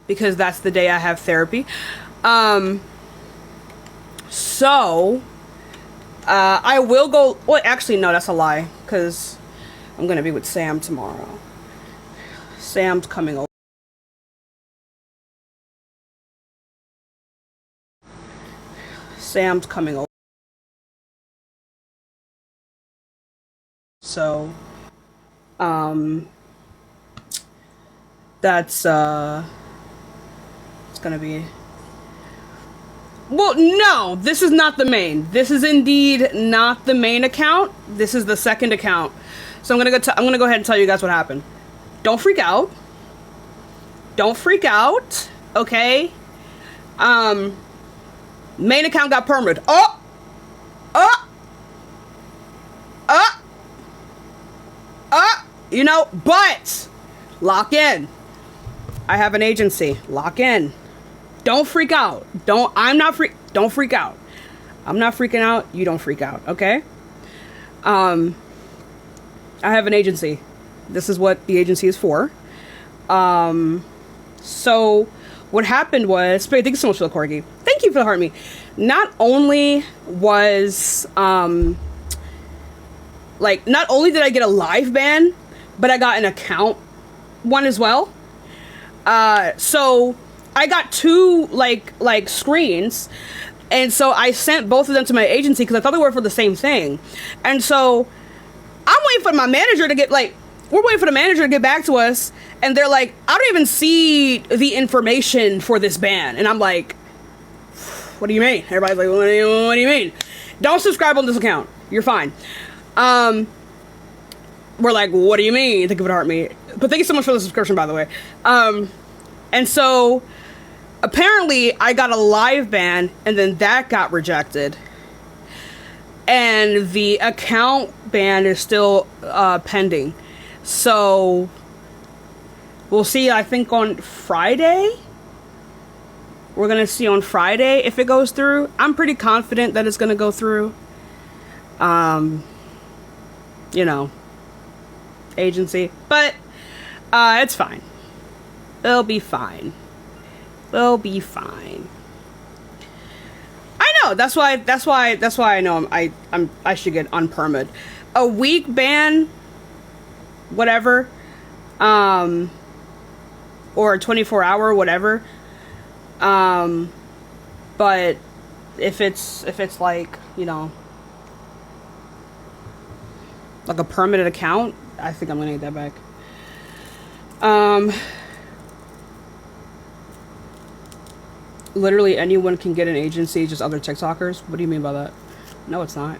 because that's the day I have therapy. So I will go. Well, actually, no, that's a lie, because I'm gonna be with Sam tomorrow. Sam's coming over. Sam's coming over. So, that's it's gonna be. Well, no, this is not the main. This is indeed not the main account. This is the second account. So I'm gonna go ahead and tell you guys what happened. Don't freak out. Don't freak out. Okay. Main account got permed. Oh. You know, but lock in. I have an agency. Lock in. Don't freak out. Don't freak out. I'm not freaking out. You don't freak out. Okay. I have an agency. This is what the agency is for. So what happened was, thank you so much for the corgi. Thank you for the heart me. Not only was, not only did I get a live ban, but I got an account one as well. So I got two like screens, and so I sent both of them to my agency because I thought they were for the same thing. And so I'm waiting for my manager to get we're waiting for the manager to get back to us, and they're like, I don't even see the information for this ban. And I'm like, what do you mean? Everybody's like, what do you mean? Don't subscribe on this account. You're fine. We're like, what do you mean? Think of it, heart me. But thank you so much for the subscription, by the way. And so apparently I got a live ban, and then that got rejected. And the account ban is still pending. So we'll see, I think on Friday. We're going to see on Friday if it goes through. I'm pretty confident that it's going to go through. You know, agency. But it's fine. They'll be fine. They'll be fine. I know. That's why I know I should get unpermitted. A week ban, whatever, or a 24-hour, whatever. But if it's like, you know, like a permanent account, I think I'm gonna need that back. Literally anyone can get an agency, just other TikTokers. What do you mean by that? No, it's not.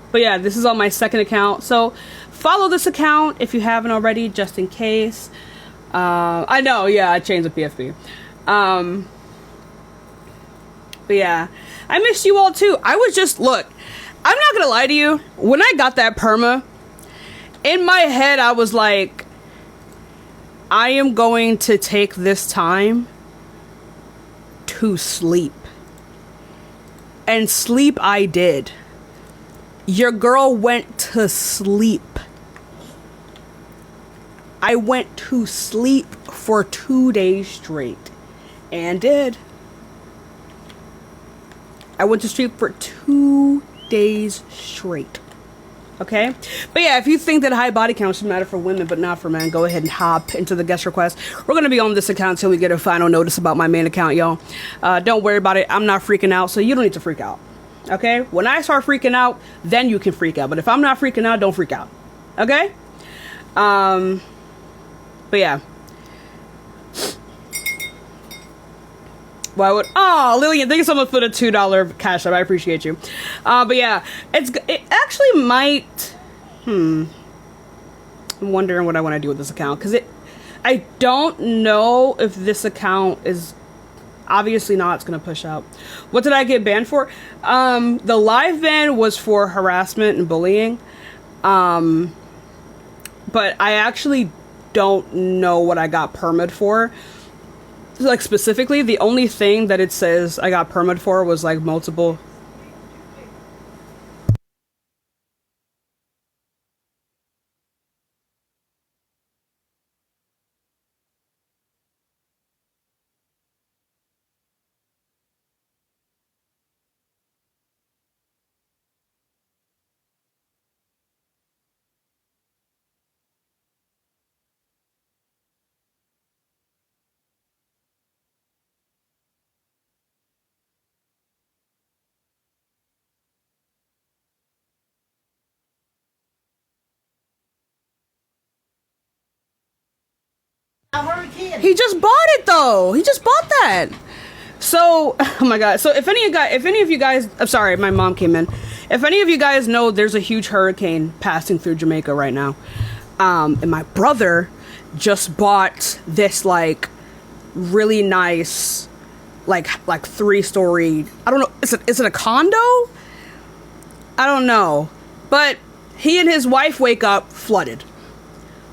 But yeah, this is on my second account. So follow this account if you haven't already, just in case. I know, yeah, I changed the PFP. But yeah, I missed you all too. I was just, look, I'm not gonna lie to you. When I got that perma, in my head, I was like, I am going to take this time to sleep. And sleep I did. Your girl went to sleep. I went to sleep for 2 days straight. And did. I went to sleep for 2 days straight. Okay? But yeah, if you think that high body count should matter for women but not for men, go ahead and hop into the guest request. We're going to be on this account until we get a final notice about my main account, y'all. Don't worry about it. I'm not freaking out, so you don't need to freak out. Okay? When I start freaking out, then you can freak out. But if I'm not freaking out, don't freak out. Okay? But yeah. Why would... Oh, Lillian, thank you so much for the $2 cash app. I appreciate you. But yeah, it actually might... I'm wondering what I want to do with this account. Because I don't know if this account is... Obviously not. It's going to push out. What did I get banned for? The live ban was for harassment and bullying. But I actually don't know what I got permit for. Like, specifically, the only thing that it says I got permit for was, like, multiple... He just bought it though. He just bought that. So, oh my god. So if any of you guys, I'm sorry, my mom came in. If any of you guys know, there's a huge hurricane passing through Jamaica right now. And my brother just bought this like really nice, like 3-story. I don't know. Is it a condo? I don't know. But he and his wife wake up flooded.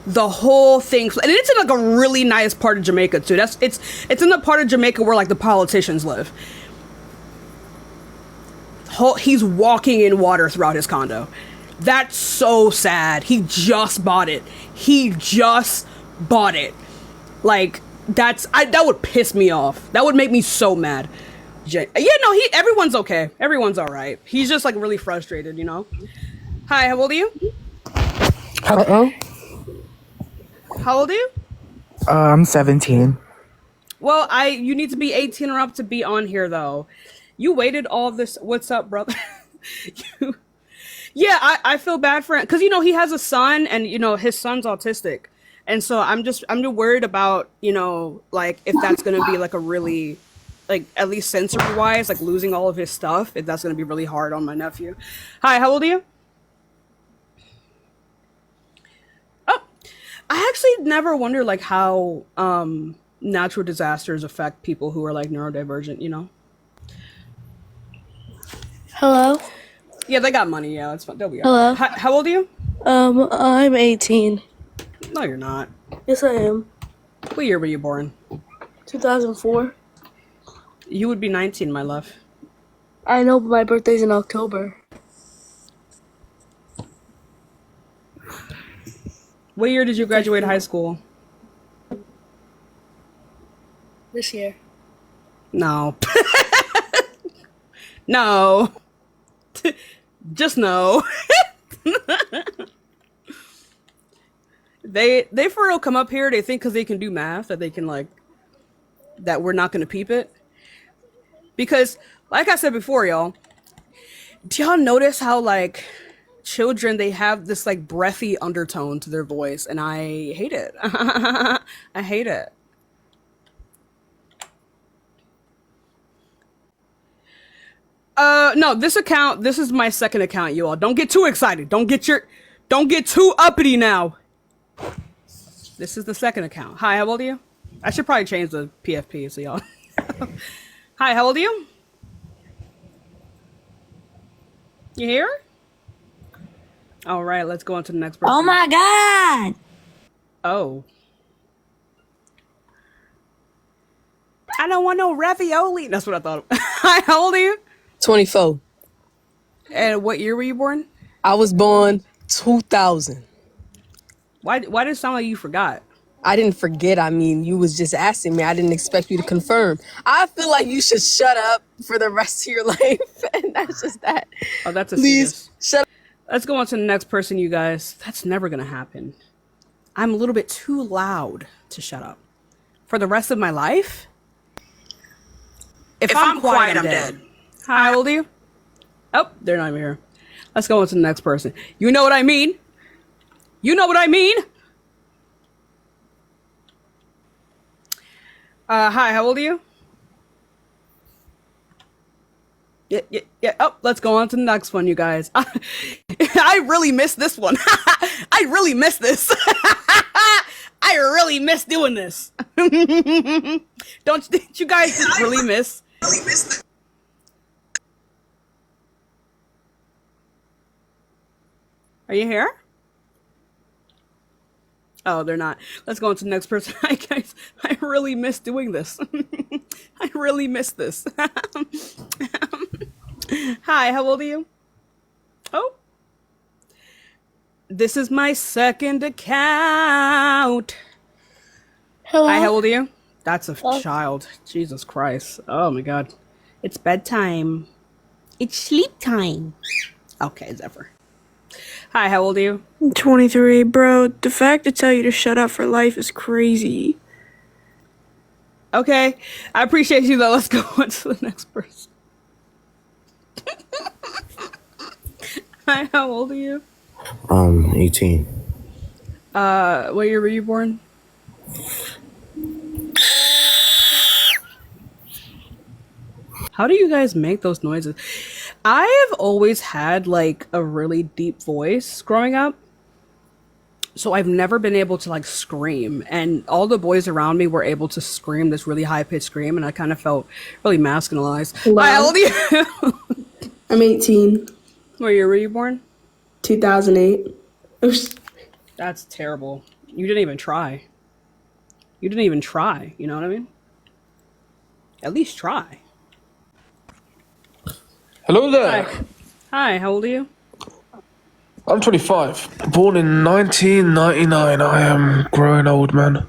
The whole thing, and it's in like a really nice part of Jamaica too. It's in the part of Jamaica where like the politicians live. He's walking in water throughout his condo. That's so sad. He just bought it. Like that would piss me off. That would make me so mad. Yeah, no, everyone's okay. Everyone's all right. He's just like really frustrated, you know. Hi, how old are you? Hello. How old are you? I'm 17. Well, you need to be 18 or up to be on here, though. You waited all this. What's up, brother? Yeah, I feel bad for him because he has a son, and his son's autistic, and so I'm just worried about like if that's gonna be like a really like at least sensory wise like losing all of his stuff. If that's gonna be really hard on my nephew. Hi, how old are you? I actually never wonder like how natural disasters affect people who are like neurodivergent, Hello? Yeah, they got money, yeah, it's fine. They'll be Hello? all right. How old are you? I'm 18. No, you're not. Yes, I am. What year were you born? 2004. You would be 19, my love. I know, but my birthday's in October. What year did you graduate high school? This year. No. No. Just no. They for real come up here, they think because they can do math that they can like that we're not gonna peep it. Because like I said before, y'all, do y'all notice how like children, they have this like breathy undertone to their voice, and I hate it. I hate it. No, this is my second account, you all. Don't get too excited. Don't get too uppity now. This is the second account. Hi, how old are you? I should probably change the PFP so y'all. Hi, how old are you? You here? All right, let's go on to the next person. Oh my God! Oh. I don't want no ravioli. That's what I thought. Hi, how old are you? 24. And what year were you born? I was born 2000. Why did it sound like you forgot? I didn't forget. I mean, you was just asking me. I didn't expect you to confirm. I feel like you should shut up for the rest of your life. And that's just that. Oh, that's a Please serious. shut up. Let's go on to the next person, you guys. That's never going to happen. I'm a little bit too loud to shut up. For the rest of my life? If I'm quiet, I'm dead. Hi, how old are you? Oh, they're not even here. Let's go on to the next person. You know what I mean? You know what I mean? Hi, how old are you? Yeah. Oh, let's go on to the next one, you guys. I really missed this one. I really missed this. I really miss doing this. Don't you guys just really miss? Are you here? Oh, they're not. Let's go on to the next person. Hi, guys. I really miss doing this. I really miss this. Hi, how old are you? Oh. This is my second account. Hello? Hi, how old are you? That's a child. Jesus Christ. Oh, my God. It's bedtime. It's sleep time. Okay, Zephyr. Hi, how old are you? I'm 23, bro. The fact to tell you to shut up for life is crazy. Okay, I appreciate you though. Let's go on to the next person. Hi, how old are you? 18. What year were you born? How do you guys make those noises? I have always had like a really deep voice growing up. So I've never been able to like scream, and all the boys around me were able to scream this really high pitched scream, and I kind of felt really masculinized. Hi, how old are you? I'm 18. Where year were you born? 2008. Oops. That's terrible. You didn't even try. You didn't even try. You know what I mean? At least try. Hello there. Hi. Hi. How old are you? I'm 25. Born in 1999. I am growing old, man.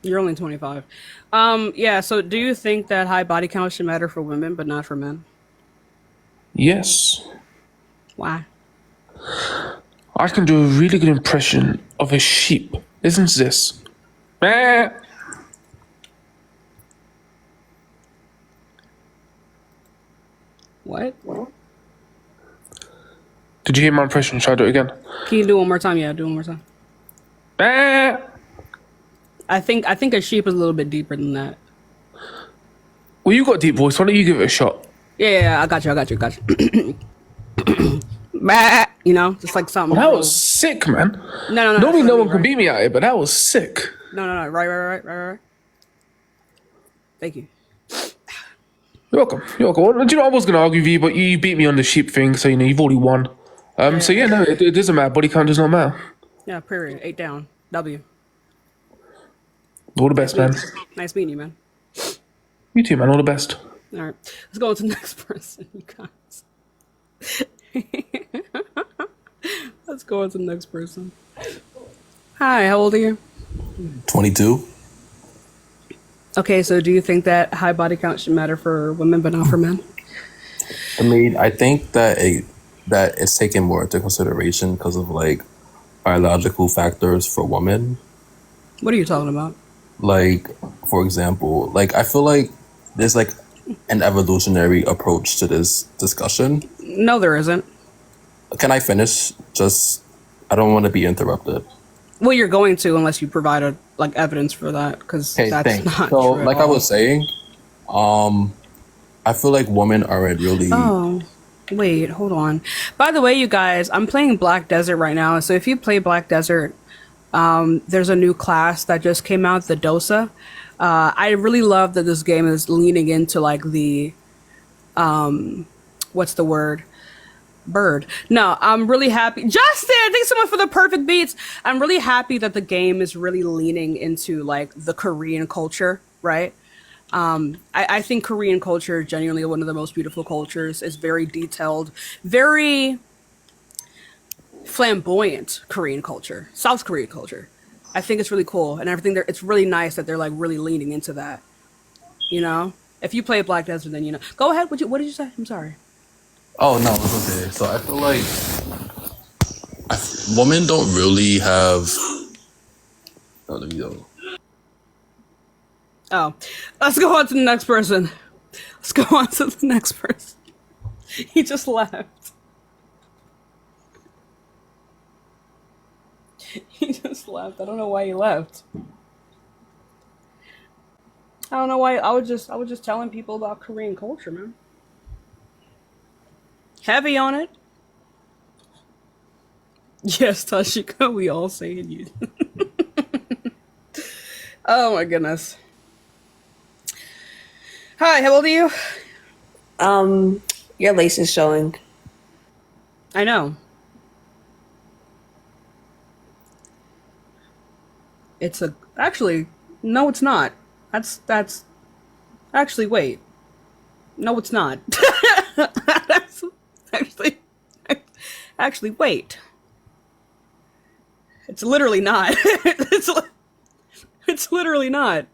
You're only 25. Yeah. So, do you think that high body count should matter for women, but not for men? Yes. Why? I can do a really good impression of a sheep. Listen to this. Meh. What? Did you hear my impression? Should I do it again? Can you do it one more time? Yeah, do it one more time. Meh. I think a sheep is a little bit deeper than that. Well, you got a deep voice. Why don't you give it a shot? Yeah, I got you. Bah, you know, just like something. Well, that was sick, man. No. Normally, that's no what I one mean, can beat me at it, but that was sick. No. Right. Thank you. You're welcome. Well, do you know, I was going to argue with you, but you beat me on the sheep thing, so, you've already won. So, yeah, no, it doesn't matter. Body count does not matter. Yeah, period. 8 down. W. All the best, man. Nice meeting you, man. You too, man. All the best. All right. Let's go on to the next person, you guys. Let's go on to the next person. Hi, how old are you? 22. Okay, so do you think that high body count should matter for women but not for men? I mean, I think that it's taken more into consideration because of like biological factors for women. What are you talking about? Like, for example, like I feel like there's like an evolutionary approach to this discussion. No, there isn't. Can I finish? I don't want to be interrupted. Well, you're going to unless you provide like evidence for that, because Okay, that's thanks. not So, true. like I was saying, I feel like women aren't really. Oh, wait, hold on. By the way, you guys, I'm playing Black Desert right now. So if you play Black Desert, there's a new class that just came out, the Dosa. I really love that this game is leaning into like the, what's the word? Bird. No, I'm really happy. Justin, thanks so much for the perfect beats. I'm really happy that the game is really leaning into like the Korean culture, right? I think Korean culture is genuinely one of the most beautiful cultures. It's very detailed, very flamboyant Korean culture, South Korean culture. I think it's really cool, and everything there. It's really nice that they're like really leaning into that. You know, if you play Black Desert, then you know. Go ahead. What did you say? I'm sorry. Oh no, it's okay. So I feel like women don't really have. Oh, let me go. Oh, let's go on to the next person. He just left. He just left. I don't know why he left. I don't know why. I was just telling people about Korean culture, man. Heavy on it. Yes, Tashika, we all saying you. Oh my goodness. Hi, how old are you? Your lace is showing. I know. Actually, no, it's not. That's actually, wait. No, it's not. That's actually, wait. It's literally not. It's literally not.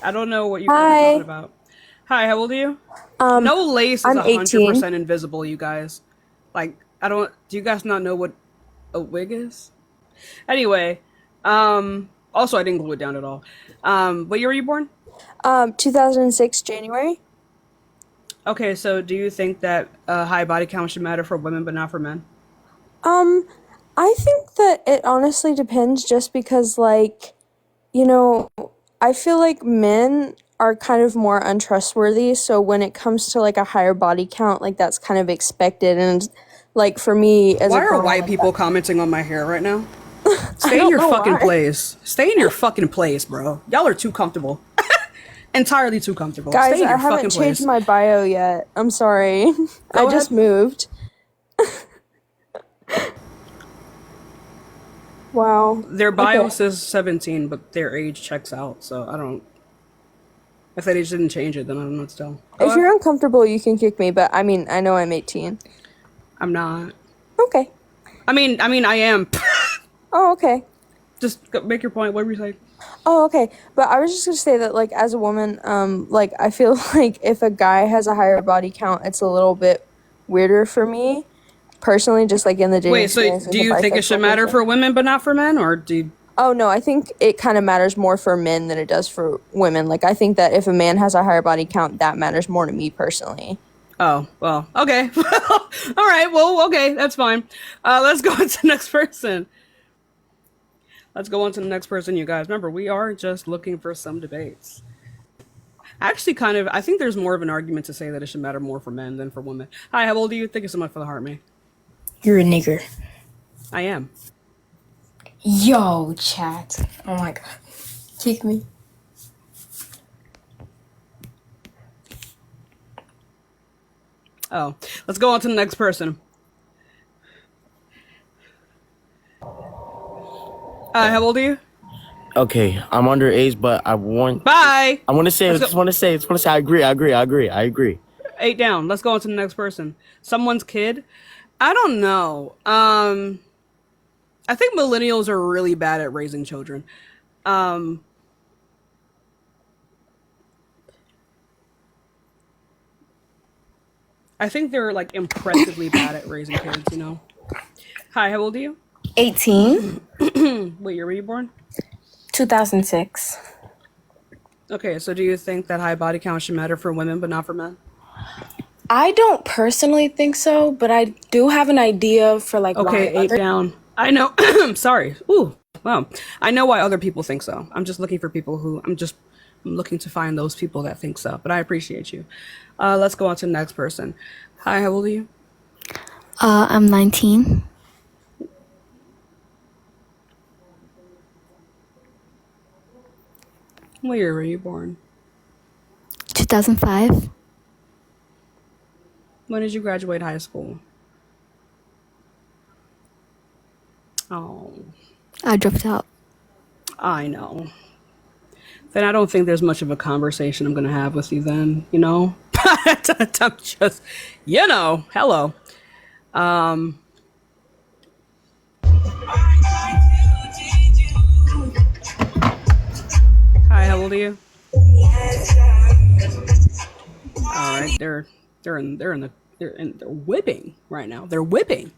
I don't know what you're talking about. Hi, how old are you? No lace is I'm 100% invisible, you guys. Like, do you guys not know what a wig is? Anyway, also I didn't glue it down at all. What year were you born? 2006 January. Okay, so do you think that high body count should matter for women but not for men? I think that it honestly depends just because, like, you know, I feel like men are kind of more untrustworthy. So when it comes to like a higher body count, like that's kind of expected. And like for me as Why a are girl, white like, people commenting on my hair right now? Stay in don't your know fucking why. place. Stay in your fucking place, bro. Y'all are too comfortable. Entirely too comfortable. guys, Stay in I your haven't fucking changed place. my bio yet. I'm sorry. Go I just ahead. moved. Wow. Their bio Okay. says 17, but their age checks out, so I don't. If they just didn't change it, then I don't know what to tell. Go If ahead. you're uncomfortable, you can kick me, but I mean, I know I'm 18. I'm not. Okay. I mean, I am. Oh, okay. Just make your point. What were you saying? Oh, okay. But I was just gonna say that, like, as a woman, like, I feel like if a guy has a higher body count, it's a little bit weirder for me, personally, just like in the dating Wait, so experience as do a you think it should bisexual matter person. for women but not for men, or do you? Oh, no, I think it kind of matters more for men than it does for women. Like, I think that if a man has a higher body count, that matters more to me personally. Oh, well, okay. All right, well, okay, that's fine. Let's go on to the next person. Let's go on to the next person, you guys. Remember, we are just looking for some debates. Actually, kind of, I think there's more of an argument to say that it should matter more for men than for women. Hi, how old are you? Thank you so much for the heart, me. You're a nigger. I am. Yo, chat. Oh my god. Kick me. Oh, let's go on to the next person. How old are you? Okay, I'm underage, but I want. Bye. I want to say. I Let's just go. want to say. I agree. 8 down. Let's go on to the next person. Someone's kid. I don't know. I think millennials are really bad at raising children. I think they're like impressively bad at raising kids, you know. Hi, how old are you? 18. What year were you born? 2006. Okay, so do you think that high body count should matter for women but not for men? I don't personally think so, but I do have an idea for like Okay, why 8 down. I know. Sorry. Ooh, wow. I know why other people think so. I'm just looking for people who I'm looking to find those people that think so. But I appreciate you. Let's go on to the next person. Hi, how old are you? I'm 19. What year were you born? 2005. When did you graduate high school? Oh, I dropped out. I know. Then I don't think there's much of a conversation I'm going to have with you then, you know? I'm just, you know, hello. Hi, how old are you? All right, they're whipping right now. They're whipping.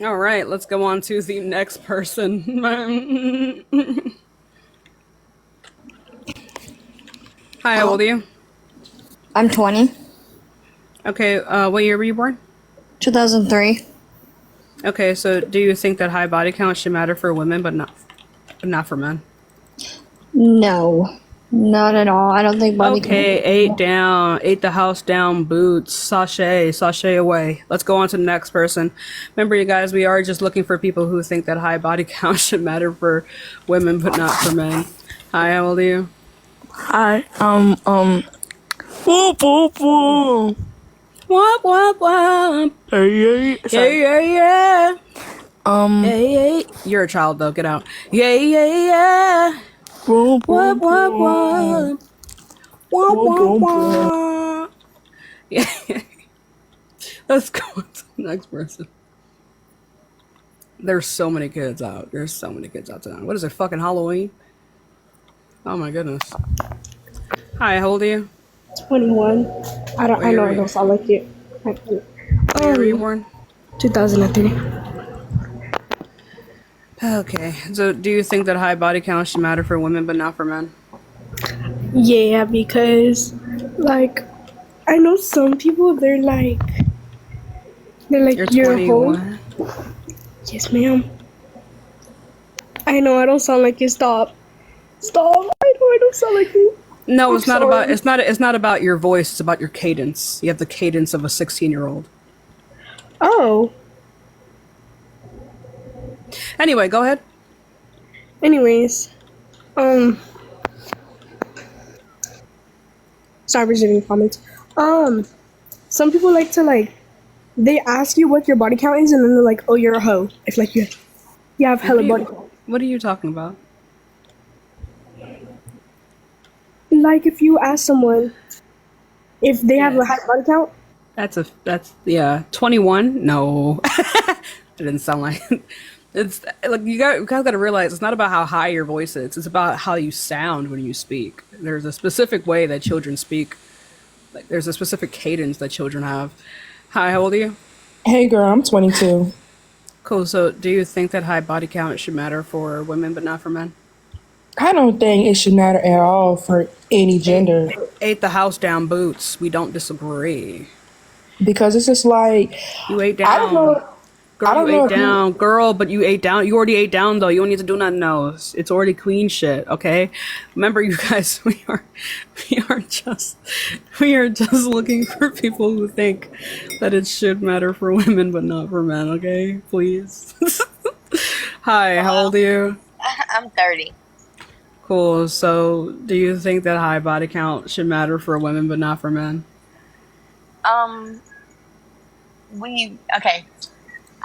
All right, let's go on to the next person. Hi, how old are you? I'm 20. Okay, what year were you born? 2003. Okay, so do you think that high body count should matter for women, but not for men? No, not at all. I don't think body Okay, count. 8 down, 8 the house down, boots, sashay away. Let's go on to the next person. Remember, you guys, we are just looking for people who think that high body count should matter for women, but not for men. Hi, how old are you? Hi. Whoop, whoop, whoop. Wop, wop, wop. Hey. Yeah. Hey. You're a child, though. Get out. Yeah. Whoop, Wop, whoop, wop, whoop. wop. Wop, wop. Yeah. Let's go on to the next person. There's so many kids out. There's so many kids out tonight. What is it, fucking Halloween? Oh my goodness. Hi, how old are you? 21. I know I don't sound like it. What year were you born? 2003. Okay, so do you think that high body count should matter for women but not for men? Yeah, because like I know some people they're like You're you're 21. Yes, ma'am. I know I don't sound like you. Stop. Stop. I know I don't sound like you. No, I'm it's not about sorry. it's not about your voice, it's about your cadence. You have the cadence of a 16-year-old. Oh. Anyway, go ahead. Anyways, stop receiving comments. Some people like to they ask you what your body count is, and then they're like, "Oh, you're a hoe." If like you have hella body count. What are you talking about? Like if you ask someone if they have a high body count. That's 21. No, it didn't sound like. It's like you guys got to realize it's not about how high your voice is. It's about how you sound when you speak. There's a specific way that children speak. Like there's a specific cadence that children have. Hi, how old are you? Hey girl, I'm 22. Cool. So, do you think that high body count should matter for women but not for men? I don't think it should matter at all for any gender. Ate the house down, boots. We don't disagree. Because it's just like You ate down. I don't know. Girl, I don't you know ate if you- down. Girl, but you ate down. You already ate down, though. You don't need to do nothing else. It's already queen shit, okay? Remember, you guys, we are just looking for people who think that it should matter for women but not for men, okay? Please. Hi, how old are you? I'm 30. Cool. So, do you think that high body count should matter for women but not for men? Okay.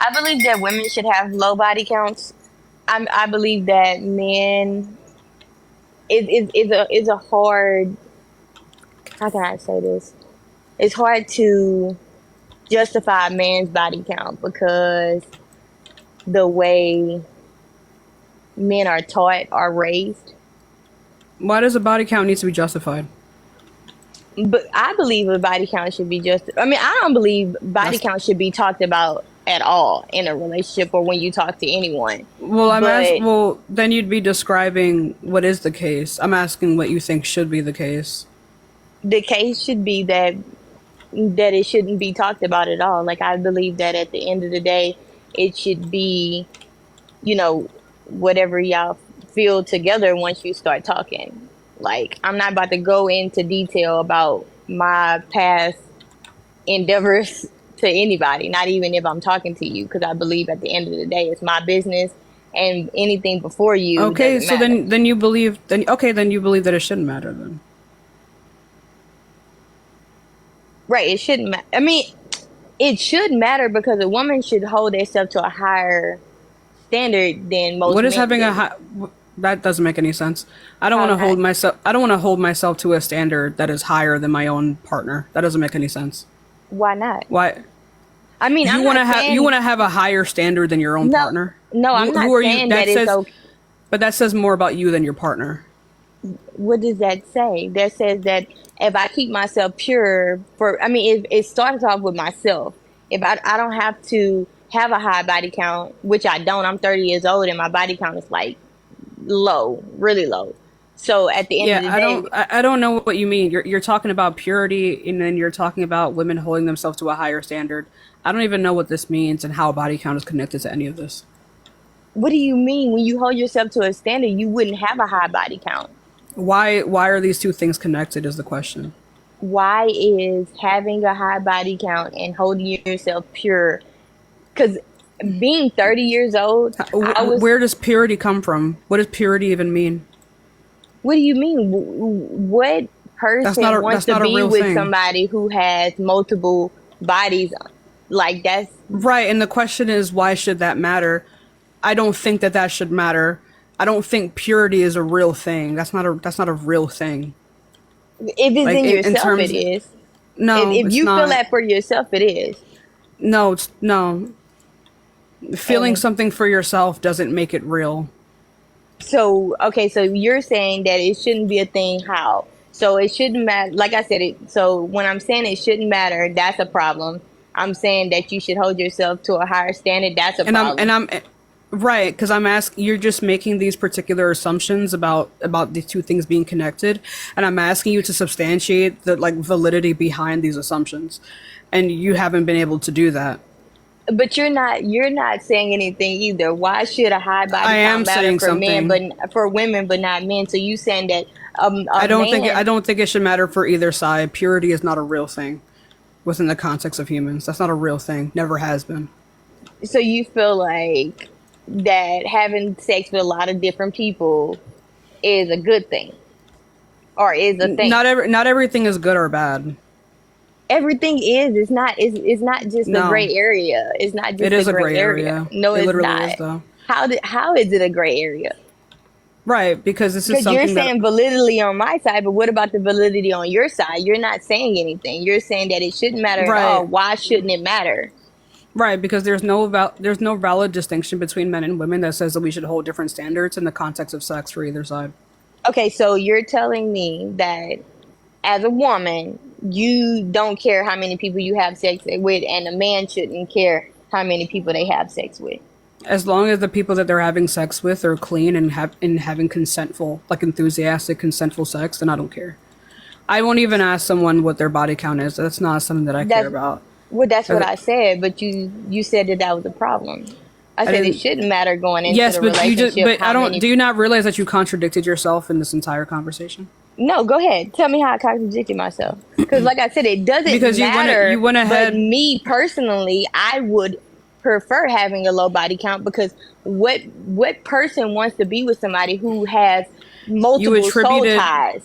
I believe that women should have low body counts. I believe that men is a hard. How can I say this? It's hard to justify a man's body count because the way men are taught or raised. Why does a body count need to be justified? But I believe a body count should be just. I mean, I don't believe body count should be talked about at all in a relationship or when you talk to anyone. Well, But well, then you'd be describing what is the case. I'm asking what you think should be the case. the case should be that it shouldn't be talked about at all. Like I believe that at the end of the day, it should be, whatever y'all feel together once you start talking. Like I'm not about to go into detail about my past endeavors to anybody, not even if I'm talking to you, because I believe at the end of the day, it's my business, and anything before you. Okay, doesn't so matter. then you believe then you believe that it shouldn't matter then. Right, it shouldn't matter. I mean, it should matter because a woman should hold herself to a higher standard than most What is men having do. a high? That doesn't make any sense. I don't want to hold myself. I don't want to hold myself to a standard that is higher than my own partner. That doesn't make any sense. Why not? Why? I mean, You I'm want to not have saying, you want to have a higher standard than your own partner. No, I'm not saying that it's okay. But that says more about you than your partner. What does that say? That says that if I keep myself pure it starts off with myself. If I don't have to have a high body count, which I don't. I'm 30 years old and my body count is like low, really low. So at the end of the day, I don't know what you mean. You're talking about purity, and then you're talking about women holding themselves to a higher standard. I don't even know what this means and how a body count is connected to any of this. what do you mean when you hold yourself to a standard? You wouldn't have a high body count. Why are these two things connected is the question. Why is having a high body count and holding yourself pure? Because being 30 years old, Where does purity come from? What does purity even mean? What do you mean? What person wants to be with somebody who has multiple bodies? Like that's right. And the question is, why should that matter? I don't think that should matter. I don't think purity is a real thing. That's not a real thing. If it's in yourself, it is. No, if it's you not. feel that for yourself, it is. No, no. Feeling something for yourself doesn't make it real. So, okay, so you're saying that it shouldn't be a thing. How? So it shouldn't matter. Like I said, so when I'm saying it shouldn't matter, that's a problem. I'm saying that you should hold yourself to a higher standard. That's a problem. I'm right, because I'm asking. You're just making these particular assumptions about these two things being connected, and I'm asking you to substantiate the validity behind these assumptions, and you haven't been able to do that. But you're not saying anything either. Why should a high body I am count matter saying for men, something. but for women, but not men? So you saying that I a man? don't think it should matter for either side. Purity is not a real thing within the context of humans. That's not a real thing. Never has been. So you feel like that having sex with a lot of different people is a good thing, or is a thing? Not everything is good or bad. Everything is. It's not just a No. gray area. It's not just It is a a gray gray area. area. No, It it's literally not. is, though. How is it a gray area? Right, because this is Because you're something that saying validity on my side, but what about the validity on your side? You're not saying anything. You're saying that it shouldn't matter at all. right, Why shouldn't it matter? right, because there's no valid distinction between men and women that says that we should hold different standards in the context of sex for either side. Okay, so you're telling me that as a woman, you don't care how many people you have sex with, and a man shouldn't care how many people they have sex with. As long as the people that they're having sex with are clean and having consentful, like enthusiastic, consentful sex, then I don't care. I won't even ask someone what their body count is. That's not something that I care about. Well, that's what Uh, I said, but you said that was a problem. I said it didn't- shouldn't matter going into Yes, the but relationship. but I how don't. many- Do you not realize that you contradicted yourself in this entire conversation? No, go ahead. Tell me how I contradicted myself. Because, like I said, it doesn't Because matter. you went ahead. But me personally, I would prefer having a low body count because what person wants to be with somebody who has multiple soul attributed- ties?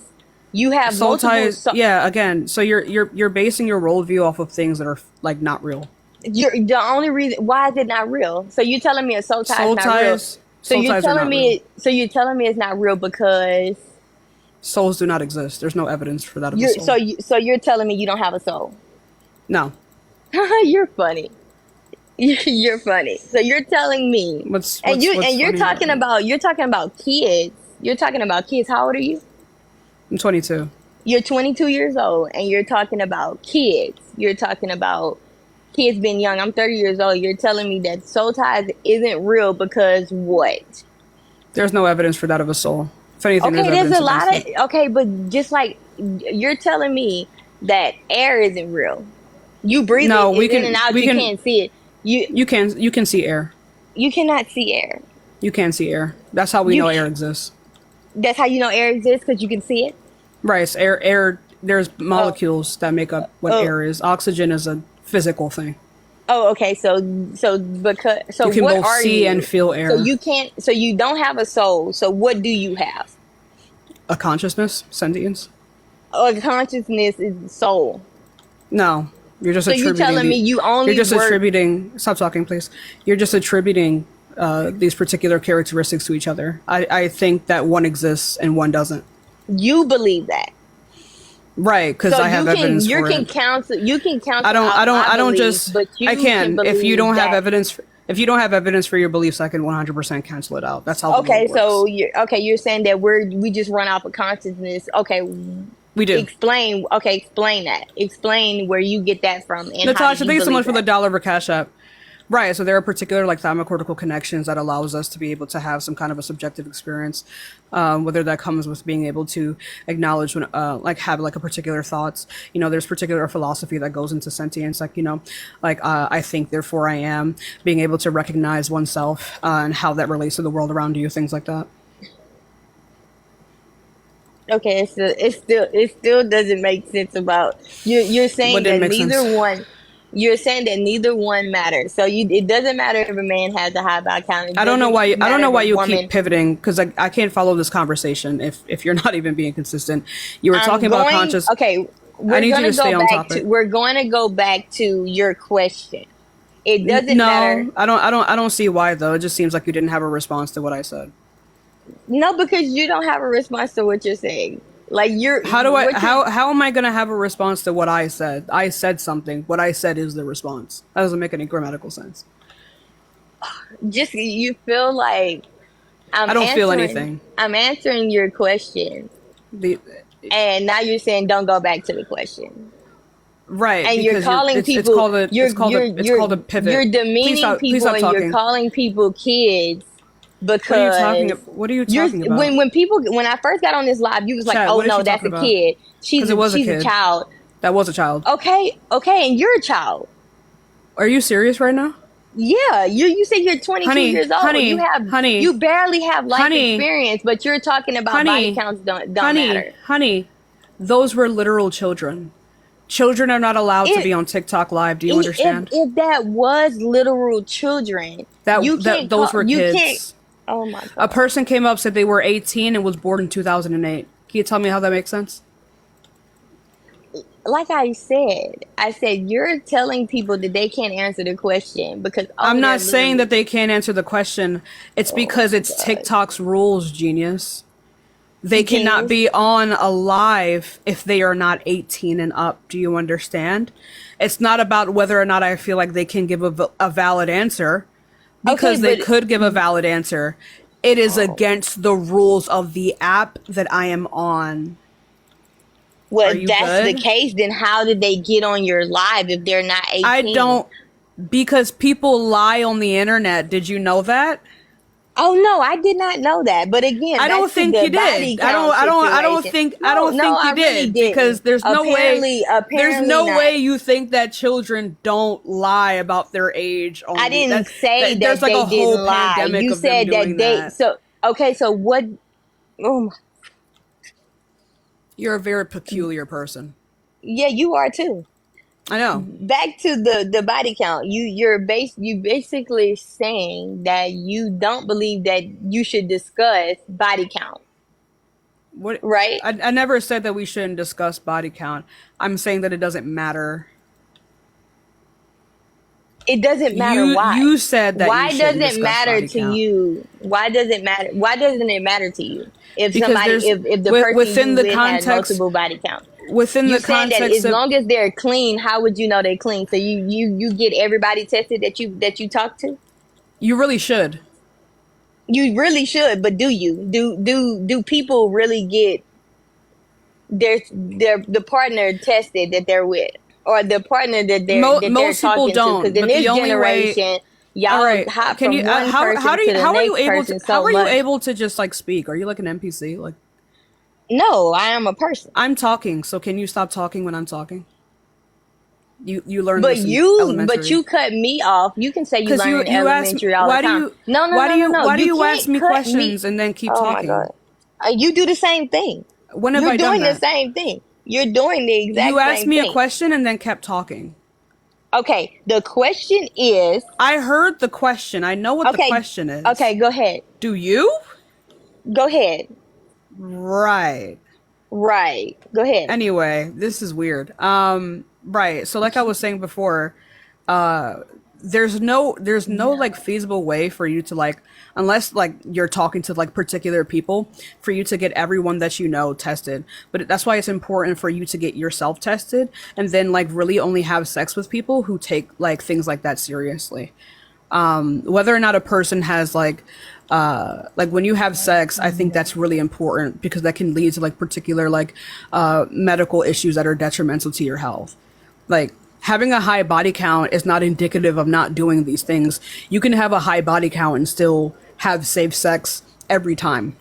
You have Soul multiple. ties. Yeah, again. So you're basing your worldview off of things that are like not real. You're the only reason why is it not real? So you're telling me a soul tie Soul is not real. ties. So Soul you're ties are telling not me. real. So you're telling me it's not real because Souls do not exist. There's no evidence for that of a you're. soul. So you're telling me you don't have a soul. No. You're funny. You're funny. So you're telling me, What's and you're funny talking about kids. You're talking about kids. How old are you? I'm 22. You're 22 years old, and you're talking about kids. You're talking about kids being young. I'm 30 years old. You're telling me that soul ties isn't real because what? There's no evidence for that of a soul. If anything, Okay, there's evidence a lot against of it. okay, but just like you're telling me that air isn't real. You breathe No, it we in can. and out. We You can. can't see it. You can see air. You cannot see air. You can see air. That's how we You know can- air exists. That's how you know air exists because you can see it. Right. It's air. There's molecules that make up what Oh. air is. Oxygen is a physical thing. Oh, okay. So because You can what both are see you? and feel air. So you can't. So you don't have a soul. So what do you have? A consciousness, sentience. A consciousness is soul. No, you're just So you attributing. telling me you only You're just work- attributing. Stop talking, please. You're just attributing these particular characteristics to each other. I think that one exists and one doesn't. You believe that. Right, because So I have evidence you for can it. counsel. You can counsel. I don't beliefs, just. But you I can. If you believe don't have that- evidence, if you don't have evidence for your beliefs, I can 100% cancel it out. That's how. Okay, the world so works. you're saying that we just run off of consciousness. Okay, We do. explain. Okay, explain that. Explain where you get that from. And how Natasha, do thank you so much believe for the that? $1 for Cash App. Right, so there are particular like thymocortical connections that allows us to be able to have some kind of a subjective experience, whether that comes with being able to acknowledge when, like have like a particular thoughts. You know, there's particular philosophy that goes into sentience, like I think, therefore I am. Being able to recognize oneself and how that relates to the world around you, things like that. Okay, it still doesn't make sense about you're saying What that didn't make neither sense? one. You're saying that neither one matters. So it doesn't matter if a man has a high body count. It I don't know doesn't why. I don't know matter why if a you woman- keep pivoting because I can't follow this conversation if you're not even being consistent. You were talking about conscious. Okay, I need you to stay on back topic. we're going to go back to your question. It doesn't No, matter. I don't see why though. It just seems like you didn't have a response to what I said. No, because you don't have a response to what you're saying. Like How am I gonna have a response to what I said? I said something. What I said is the response. That doesn't make any grammatical sense. just you feel like I don't feel anything. I'm answering your question, and now you're saying don't go back to the question. Right, And you're because calling it's people. called a You're called a pivot. You're Please demeaning stop people, and talking. you're calling people kids because What are you talking about? When I first got on this live, you was like, Chad, "Oh what is no, she that's a talking about? kid. She's 'Cause it was a she's a kid. child." That was a child. Okay, and you're a child. Are you serious right now? Yeah, you say you're 22 Honey, years old. honey, You barely have life honey, experience, but you're talking about body counts don't matter. honey, those were literal children. Children are not allowed to be on TikTok live. Do you understand? If that was literal children, Those were you kids. can't. Oh my god! A person came up, said they were 18 and was born in 2008. Can you tell me how that makes sense? Like I said you're telling people that they can't answer the question because I'm not saying that they can't answer the question. It's because it's TikTok's rules, genius. They cannot be on a live if they are not 18 and up. Do you understand? It's not about whether or not I feel like they can give a valid answer, because they could give a valid answer. It is against the rules of the app that I am on. Well, if that's the case, then how did they get on your live if they're not 18? Because people lie on the internet. Did you know that? Oh no, I did not know that. But again, I don't think you did. I don't think you did, because there's no way. There's no way you think that children don't lie about their age. Only. I didn't say that they didn't lie. You said that they. So okay, so what? Oh my. You're a very peculiar person. Yeah, you are too. I know. Back to the body count. You basically saying that you don't believe that you should discuss body count. What? Right? I never said that we shouldn't discuss body count. I'm saying that it doesn't matter. It doesn't matter why. You said that. Why does it matter to you? Why does it matter? Why doesn't it matter to you if if the person within you the with context, has multiple body count? Within the context, that as long as they're clean, how would you know they're clean? So you get everybody tested that you talk to. You really should. You really should, but do you? Do people really get the partner tested that they're with, or the partner that they're most people talking don't? Because in this generation, y'all hop from one person to the next person so much. How are you able to just like speak? Are you like an NPC? Like, no, I am a person. I'm talking, so can you stop talking when I'm talking? You learn. But you cut me off. You can say you learn in elementary all the time. No. Why do you ask me questions and then keep talking? My God. You do the same thing. When have I done that? You're doing the same thing. You're doing the exact same thing. You asked me a question and then kept talking. Okay, the question is... I heard the question. I know what the question is. Okay, go ahead. Do you? Go ahead. Right. Go ahead. Anyway, this is weird. Right. So like I was saying before, there's no like feasible way for you to like, unless like you're talking to like particular people, for you to get everyone that you know tested. But that's why it's important for you to get yourself tested and then like really only have sex with people who take like things like that seriously. Whether or not a person has like when you have sex, I think that's really important because that can lead to like particular like medical issues that are detrimental to your health. Like having a high body count is not indicative of not doing these things. You can have a high body count and still have safe sex every time.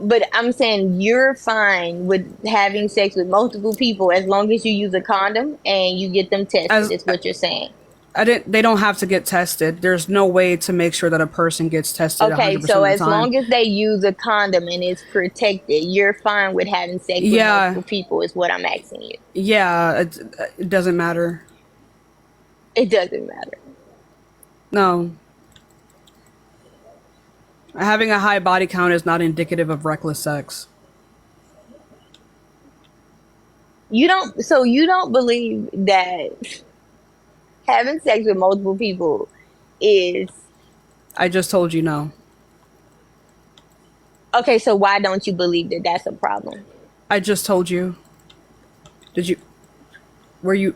But I'm saying you're fine with having sex with multiple people as long as you use a condom and you get them tested, is what you're saying. They don't have to get tested. There's no way to make sure that a person gets tested. Okay, so as long as they use a condom and it's protected, you're fine with having sex with multiple people, is what I'm asking you. Yeah, it doesn't matter. It doesn't matter. No. Having a high body count is not indicative of reckless sex. You don't believe that having sex with multiple people is... I just told you no. Okay, so why don't you believe that that's a problem? I just told you. Were you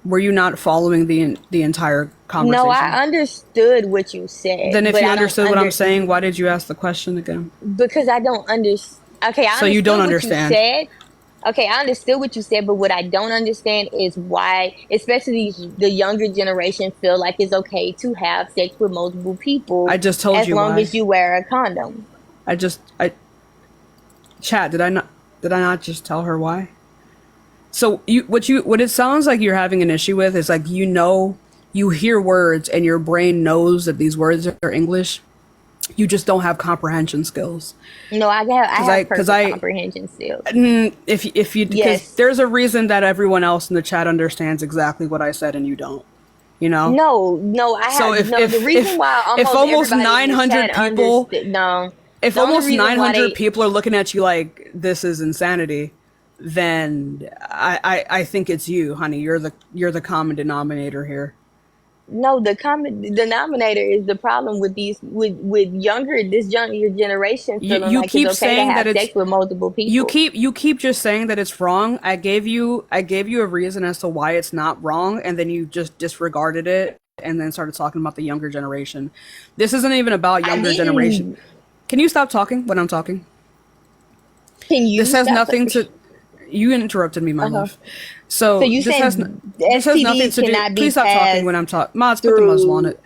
not following the entire conversation? No, I understood what you said. Then if you understood what I'm saying, why did you ask the question again? Because I don't understand. Okay, I so you don't understand. What you said. Okay, I understood what you said, but what I don't understand is why, especially the younger generation, feel like it's okay to have sex with multiple people. I just told you as long as you wear a condom. Chat, did I not just tell her why? So what it sounds like you're having an issue with is like, you hear words and your brain knows that these words are English. You just don't have comprehension skills. No, I have perfect comprehension skills. If you because Yes. there's a reason that everyone else in the chat understands exactly what I said and you don't. You know? No, I So have the reason why almost everybody in the 900 chat people if the only almost reason why 900 people are looking at you like this is insanity, then I think it's you, honey. You're the common denominator here. No, the common denominator is the problem with with this younger generation feeling You like keep it's okay to saying have that sex with multiple people. you keep just saying that it's wrong. I gave you a reason as to why it's not wrong, and then you just disregarded it and then started talking about the younger generation. This isn't even about younger generation. Can you stop talking when I'm talking? Can you? This has nothing to. You interrupted me, my love. So you this saying this has nothing STDs to do. cannot be Please stop talking when I'm talking. Mods, put the muzzle on it.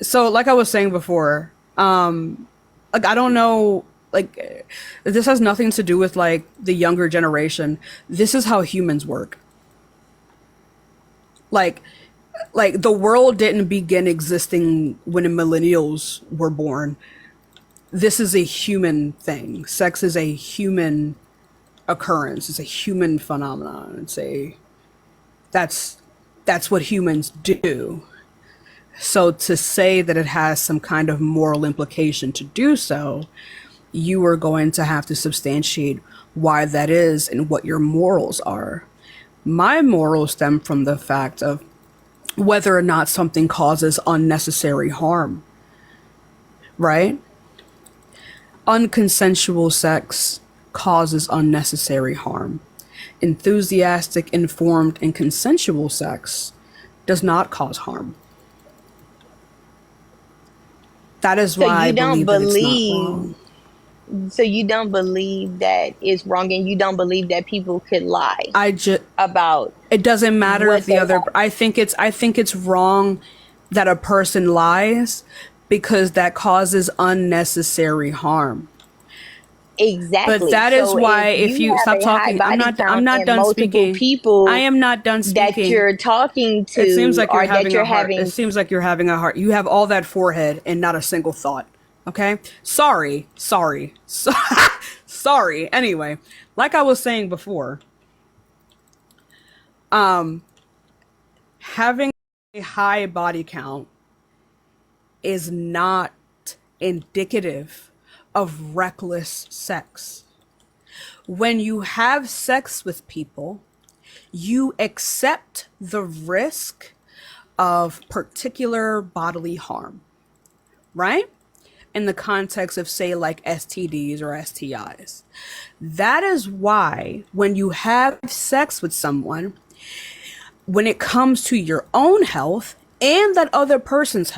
So, like I was saying before, like I don't know, like this has nothing to do with like the younger generation. This is how humans work. Like the world didn't begin existing when the millennials were born. This is a human thing. Sex is a human occurrence. It's a human phenomenon. That's what humans do. So to say that it has some kind of moral implication to do so, you are going to have to substantiate why that is and what your morals are. My morals stem from the fact of whether or not something causes unnecessary harm, right? Unconsensual sex causes unnecessary harm. Enthusiastic, informed, and consensual sex does not cause harm. That is why I believe that it's not wrong. So you don't believe that it's wrong, and you don't believe that people could lie about it doesn't matter what if the they other are. I think it's wrong that a person lies because that causes unnecessary harm. Exactly. But that is why if you have stop a high talking, body I'm count not and done multiple speaking. people I am not done speaking. that you're talking to, It seems like you're or that having you're a heart. having. It seems like you're having a heart. You have all that forehead and not a single thought. Okay? Sorry. Sorry. Anyway, like I was saying before, having a high body count is not indicative of reckless sex. When you have sex with people, you accept the risk of particular bodily harm, right? In the context of, say, like STDs or STIs. That is why when you have sex with someone, when it comes to your own health and that other person's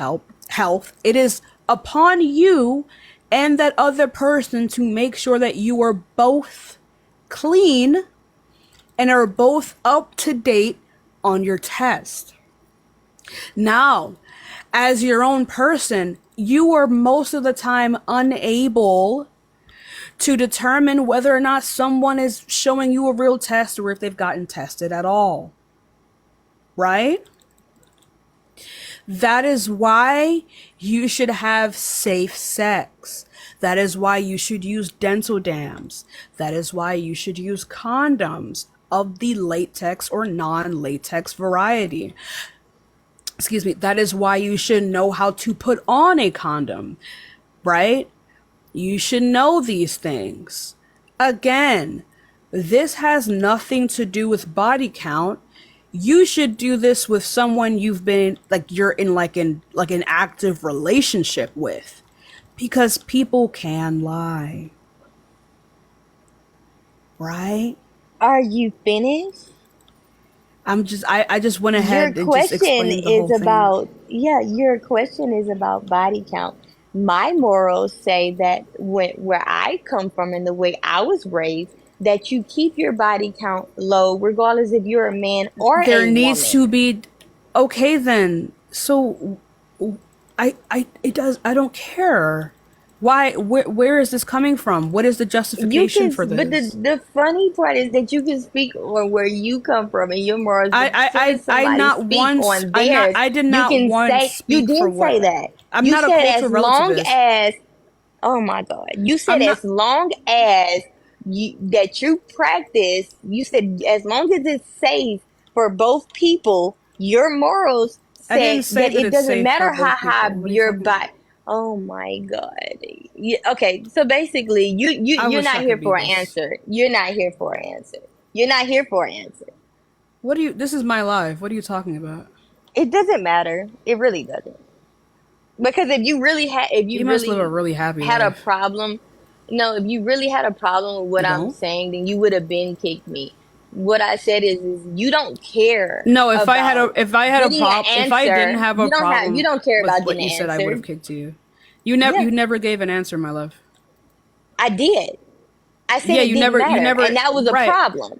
health, it is upon you and that other person to make sure that you are both clean and are both up to date on your test. Now, as your own person, you are most of the time unable to determine whether or not someone is showing you a real test or if they've gotten tested at all. Right? That is why you should have safe sex. That is why you should use dental dams. That is why you should use condoms of the latex or non-latex variety. Excuse me. That is why you should know how to put on a condom, right? You should know these things. Again, this has nothing to do with body count. You should do this with someone you've been you're in an active relationship with, because people can lie. Right? Are you finished? I just went ahead and just explained the whole thing. Your question is about body count. My morals say that where I come from and the way I was raised, that you keep your body count low regardless if you're a man or There a needs woman. to be, okay then. So I don't care. Why? Where is this coming from? What is the You justification can, for but this? the funny part is that you can speak on where you come from and your morals, but as soon as I somebody not speak once, on theirs, I did you not can once say you speak for did say what. that. I'm You not a said as cultural long relativist. as oh my God, you said I'm not. as long as that you practice, you said as long as it's safe for both people, your morals I didn't say say that that it it's doesn't safe for matter how both high people. What are you your talking about? body. Oh my God. Yeah, okay, so basically, I you're wish not I here could be for an this. answer. You're not here for an answer. You're not here for an answer. What do you? This is my life. What are you talking about? It doesn't matter. It really doesn't. Because if you You must live a really really happy had a life. problem, no, if you really had a problem with what You I'm don't? saying, then you would have been kicked me. What I said is you don't care No. about If I had a getting an problem, if I didn't answer. have a You problem don't care with about what getting you an said, I would answer. have kicked you. Yeah, You never gave an answer, my love. I did. I said Yeah, it didn't you matter, never. and that was a Right. problem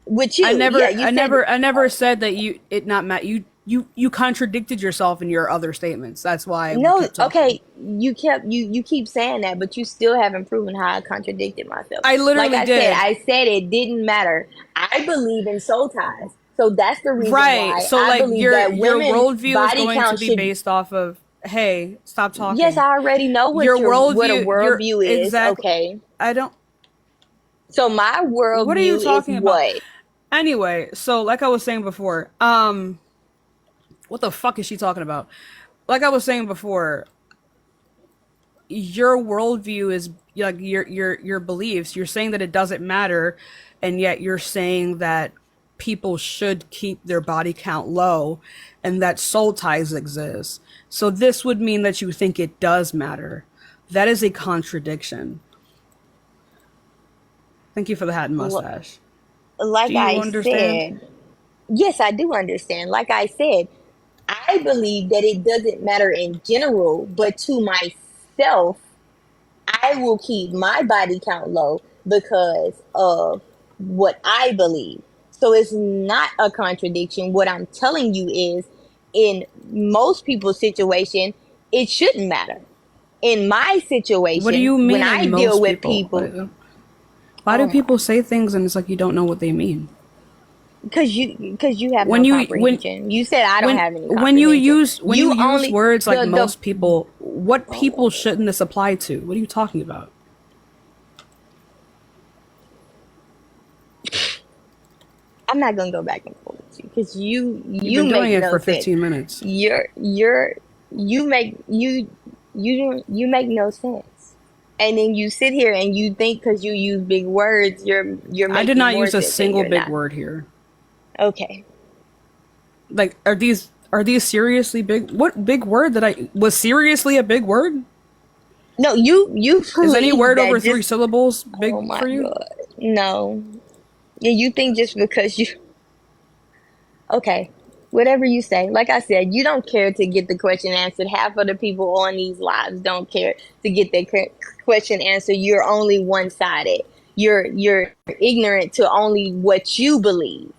with you. Yeah, you said I never said that it not Matt. You contradicted yourself in your other statements. That's why we no. kept talking. Okay, you keep saying that, but you still haven't proven how I contradicted myself. I Like literally did. I said it didn't matter. I believe in soul ties, so that's the reason Right. why So I like believe that your women worldview is body going to count be should. based off of, hey, stop Yes, talking. I already know Your what a worldview, your worldview is. exact. Okay, I don't. so my What are you worldview is talking about? what. Anyway, so like I was saying before, what the fuck is she talking about? Like I was saying before, your worldview is like your beliefs. You're saying that it doesn't matter, and yet you're saying that people should keep their body count low, and that soul ties exist. So this would mean that you think it does matter. That is a contradiction. Thank you for the hat and mustache. Do Like you I understand? said, yes, I do understand. Like I said, I believe that it doesn't matter in general, but to myself, I will keep my body count low because of what I believe. So it's not a contradiction. What I'm telling you is, in most people's situation, it shouldn't matter. In my What do situation, you when mean I in deal most with people? people, Why do oh my, people say things and it's like you don't know what they mean? because you have When no you comprehension. You said I don't have any comprehension. when you use Only words like the most people, what oh, people shouldn't this apply to? What are you talking about? I'm not gonna go back and forth with you because You've you been make doing it no for sense. 15 minutes. You're you make you make no sense. And then you sit here and you think because you use big words, you're I did making not more use a sense and single you're big not. word here. Okay. Like are these seriously big? What big word that I was seriously a big word? No, you Is any believe word that over 3 just syllables oh big my for you? God. No. Yeah, you think just because you okay. Whatever you say. Like I said, you don't care to get the question answered. Half of the people on these lives don't care to get their question answered. You're only one-sided. You're ignorant to only what you believe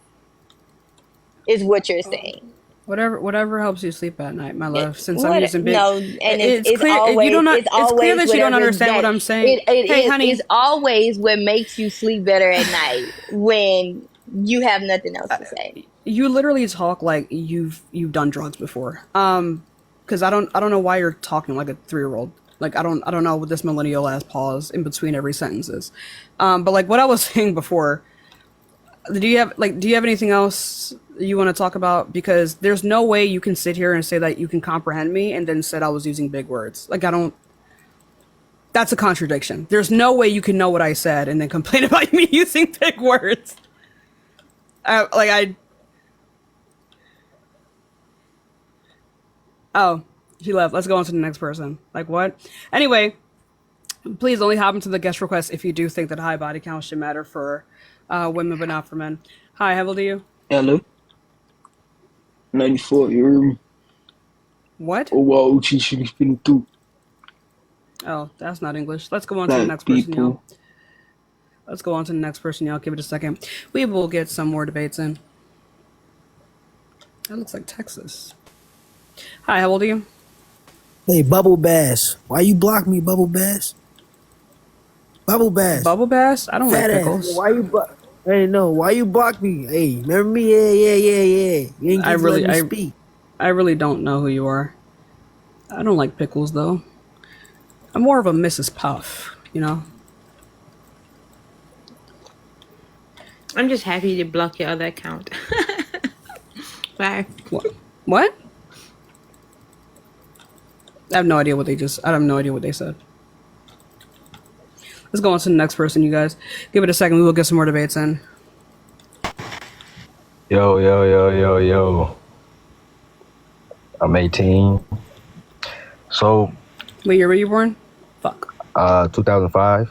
is what you're saying. Whatever helps you sleep at night, my love. Since I'm What using big, no, and it's clear you don't not. it's It's clear always that you don't whatever understand what that I'm saying. Hey, is honey, always what makes you sleep better at night when you have nothing else to say. you literally talk like you've done drugs before. Because I don't know why you're talking like a 3-year-old. Like I don't know what this millennial ass pause in between every sentence is. But like what I was saying before, do you have anything else you want to talk about? Because there's no way you can sit here and say that you can comprehend me and then said I was using big words. Like I don't. That's a contradiction. There's no way you can know what I said and then complain about me using big words. Like I. Oh, she left. Let's go on to the next person. Like what? Anyway, please only hop into the guest request if you do think that high body count should matter for women but not for men. Hi, how old are you? Hello. 94, you hear me? What? Oh, wow, teaching is been too. Oh, that's not English. Let's go on to the Black next person, y'all. people. Let's go on to the next person, y'all. Give it a second. We will get some more debates in. That looks like Texas. Hi, how old are you? Hey, Bubble Bass. Why you block me, Bubble Bass? Bubble Bass. Bubble Bass? I don't like Fat ass. pickles. Why you block? Hey, no. Why you block me? Hey, remember me? Yeah. You ain't get to let me speak. I really don't know who you are. I don't like pickles though. I'm more of a Mrs. Puff, you know. I'm just happy to block your other account. Bye. What? I have no idea what they said. Let's go on to the next person, you guys. Give it a second. We will get some more debates in. Yo. I'm 18. So. What year were you born? Fuck. 2005.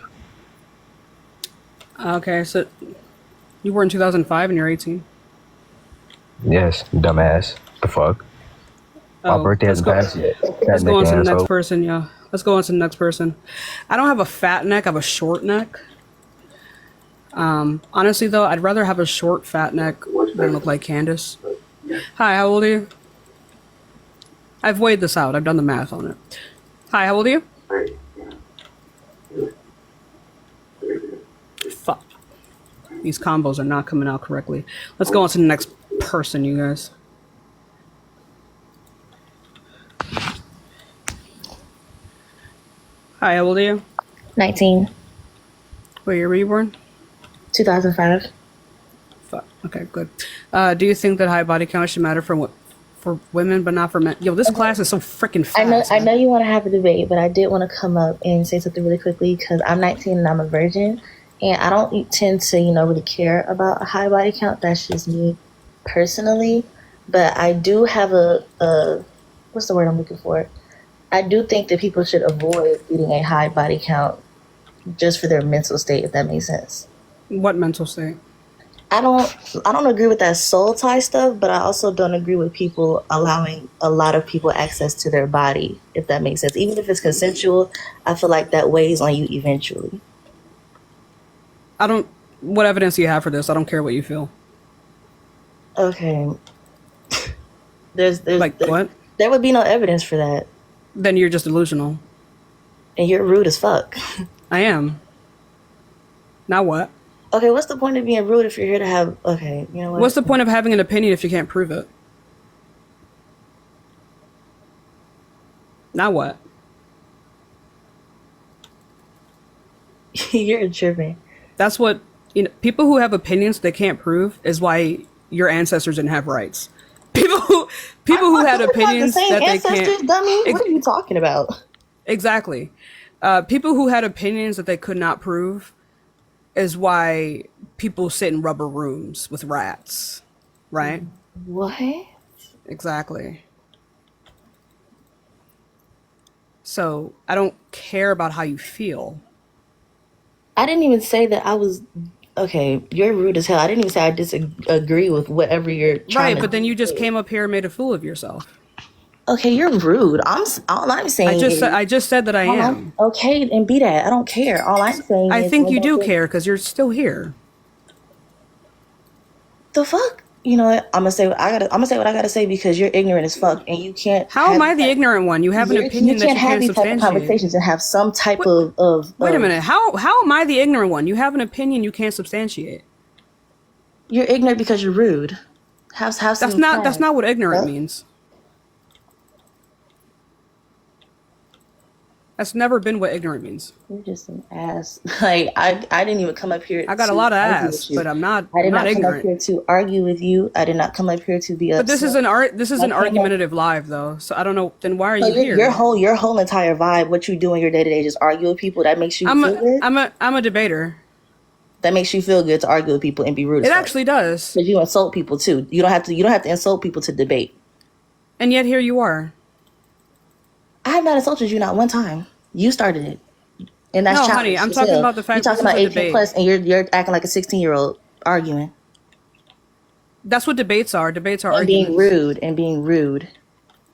Okay, so you were in 2005 and you're 18. Yes, dumbass. The fuck. My birthday hasn't passed yet. Let's go on to the next person, yeah. Let's go on to the next person. I don't have a fat neck. I have a short neck. Honestly, though, I'd rather have a short, fat neck than look like Candace. Hi, how old are you? I've weighed this out. I've done the math on it. Hi, how old are you? Fuck. These combos are not coming out correctly. Let's go on to the next person, you guys. Hi, how old are you? 19. What year were you born? 2005. Fuck. Okay, good. Do you think that high body count should matter for women but not for men? Yo, this class is so freaking fast. I know you want to have a debate, but I did want to come up and say something really quickly because I'm 19 and I'm a virgin, and I don't tend to, really care about a high body count. That's just me personally. But I do have a what's the word I'm looking for? I do think that people should avoid getting a high body count just for their mental state, if that makes sense. What mental state? I don't agree with that soul tie stuff, but I also don't agree with people allowing a lot of people access to their body, if that makes sense. Even if it's consensual, I feel like that weighs on you eventually. What evidence do you have for this? I don't care what you feel. Okay. There's what? There would be no evidence for that. Then you're just delusional. And you're rude as fuck. I am. Now what? Okay, what's the point of being rude if you're here to have... Okay, you know what? What's the point of having an opinion if you can't prove it? Now what? You're tripping. That's what... people who have opinions they can't prove is why your ancestors didn't have rights. People who had opinions that they can't... Dummy. What are you talking about? Exactly. People who had opinions that they could not prove is why people sit in rubber rooms with rats, right? What? Exactly. So I don't care about how you feel. I didn't even say that I was... Okay, you're rude as hell. I didn't even say I disagree with whatever you're trying Right, but then you just came up here and made a fool of yourself. Okay, you're rude. All I'm saying I just said that I am. Okay, and be that. I don't care. All I'm saying I is... think you do care because you're still here. The fuck? You know what? I'm gonna say what I gotta say because you're ignorant as fuck and you can't... How am I the ignorant one? You have an opinion that you can't these type of substantiate. conversations and have some type of... Wait a minute. How am I the ignorant one? You have an opinion you can't substantiate. You're ignorant because you're rude. That's not what ignorant means. That's never been what ignorant means. You're just an ass. Like I didn't even come up here. I got a lot of ass, but I'm not. I did not come ignorant. up here to argue with you. I did not come up here to be upset. But this is an argumentative live though. So I don't know. Then why are you here? Your whole entire vibe, what you do in your day to day, just argue with people. That makes you feel good. I'm a debater. That makes you feel good to argue with people and be rude. It actually does. Because you insult people too. You don't have to insult people to debate. And yet here you are. I have not insulted you not one time. You started it, and that's no, honey. I'm talking about the fact you're talking about 18 plus, and you're acting like a 16-year-old arguing. That's what debates are. Debates are arguments. Being rude.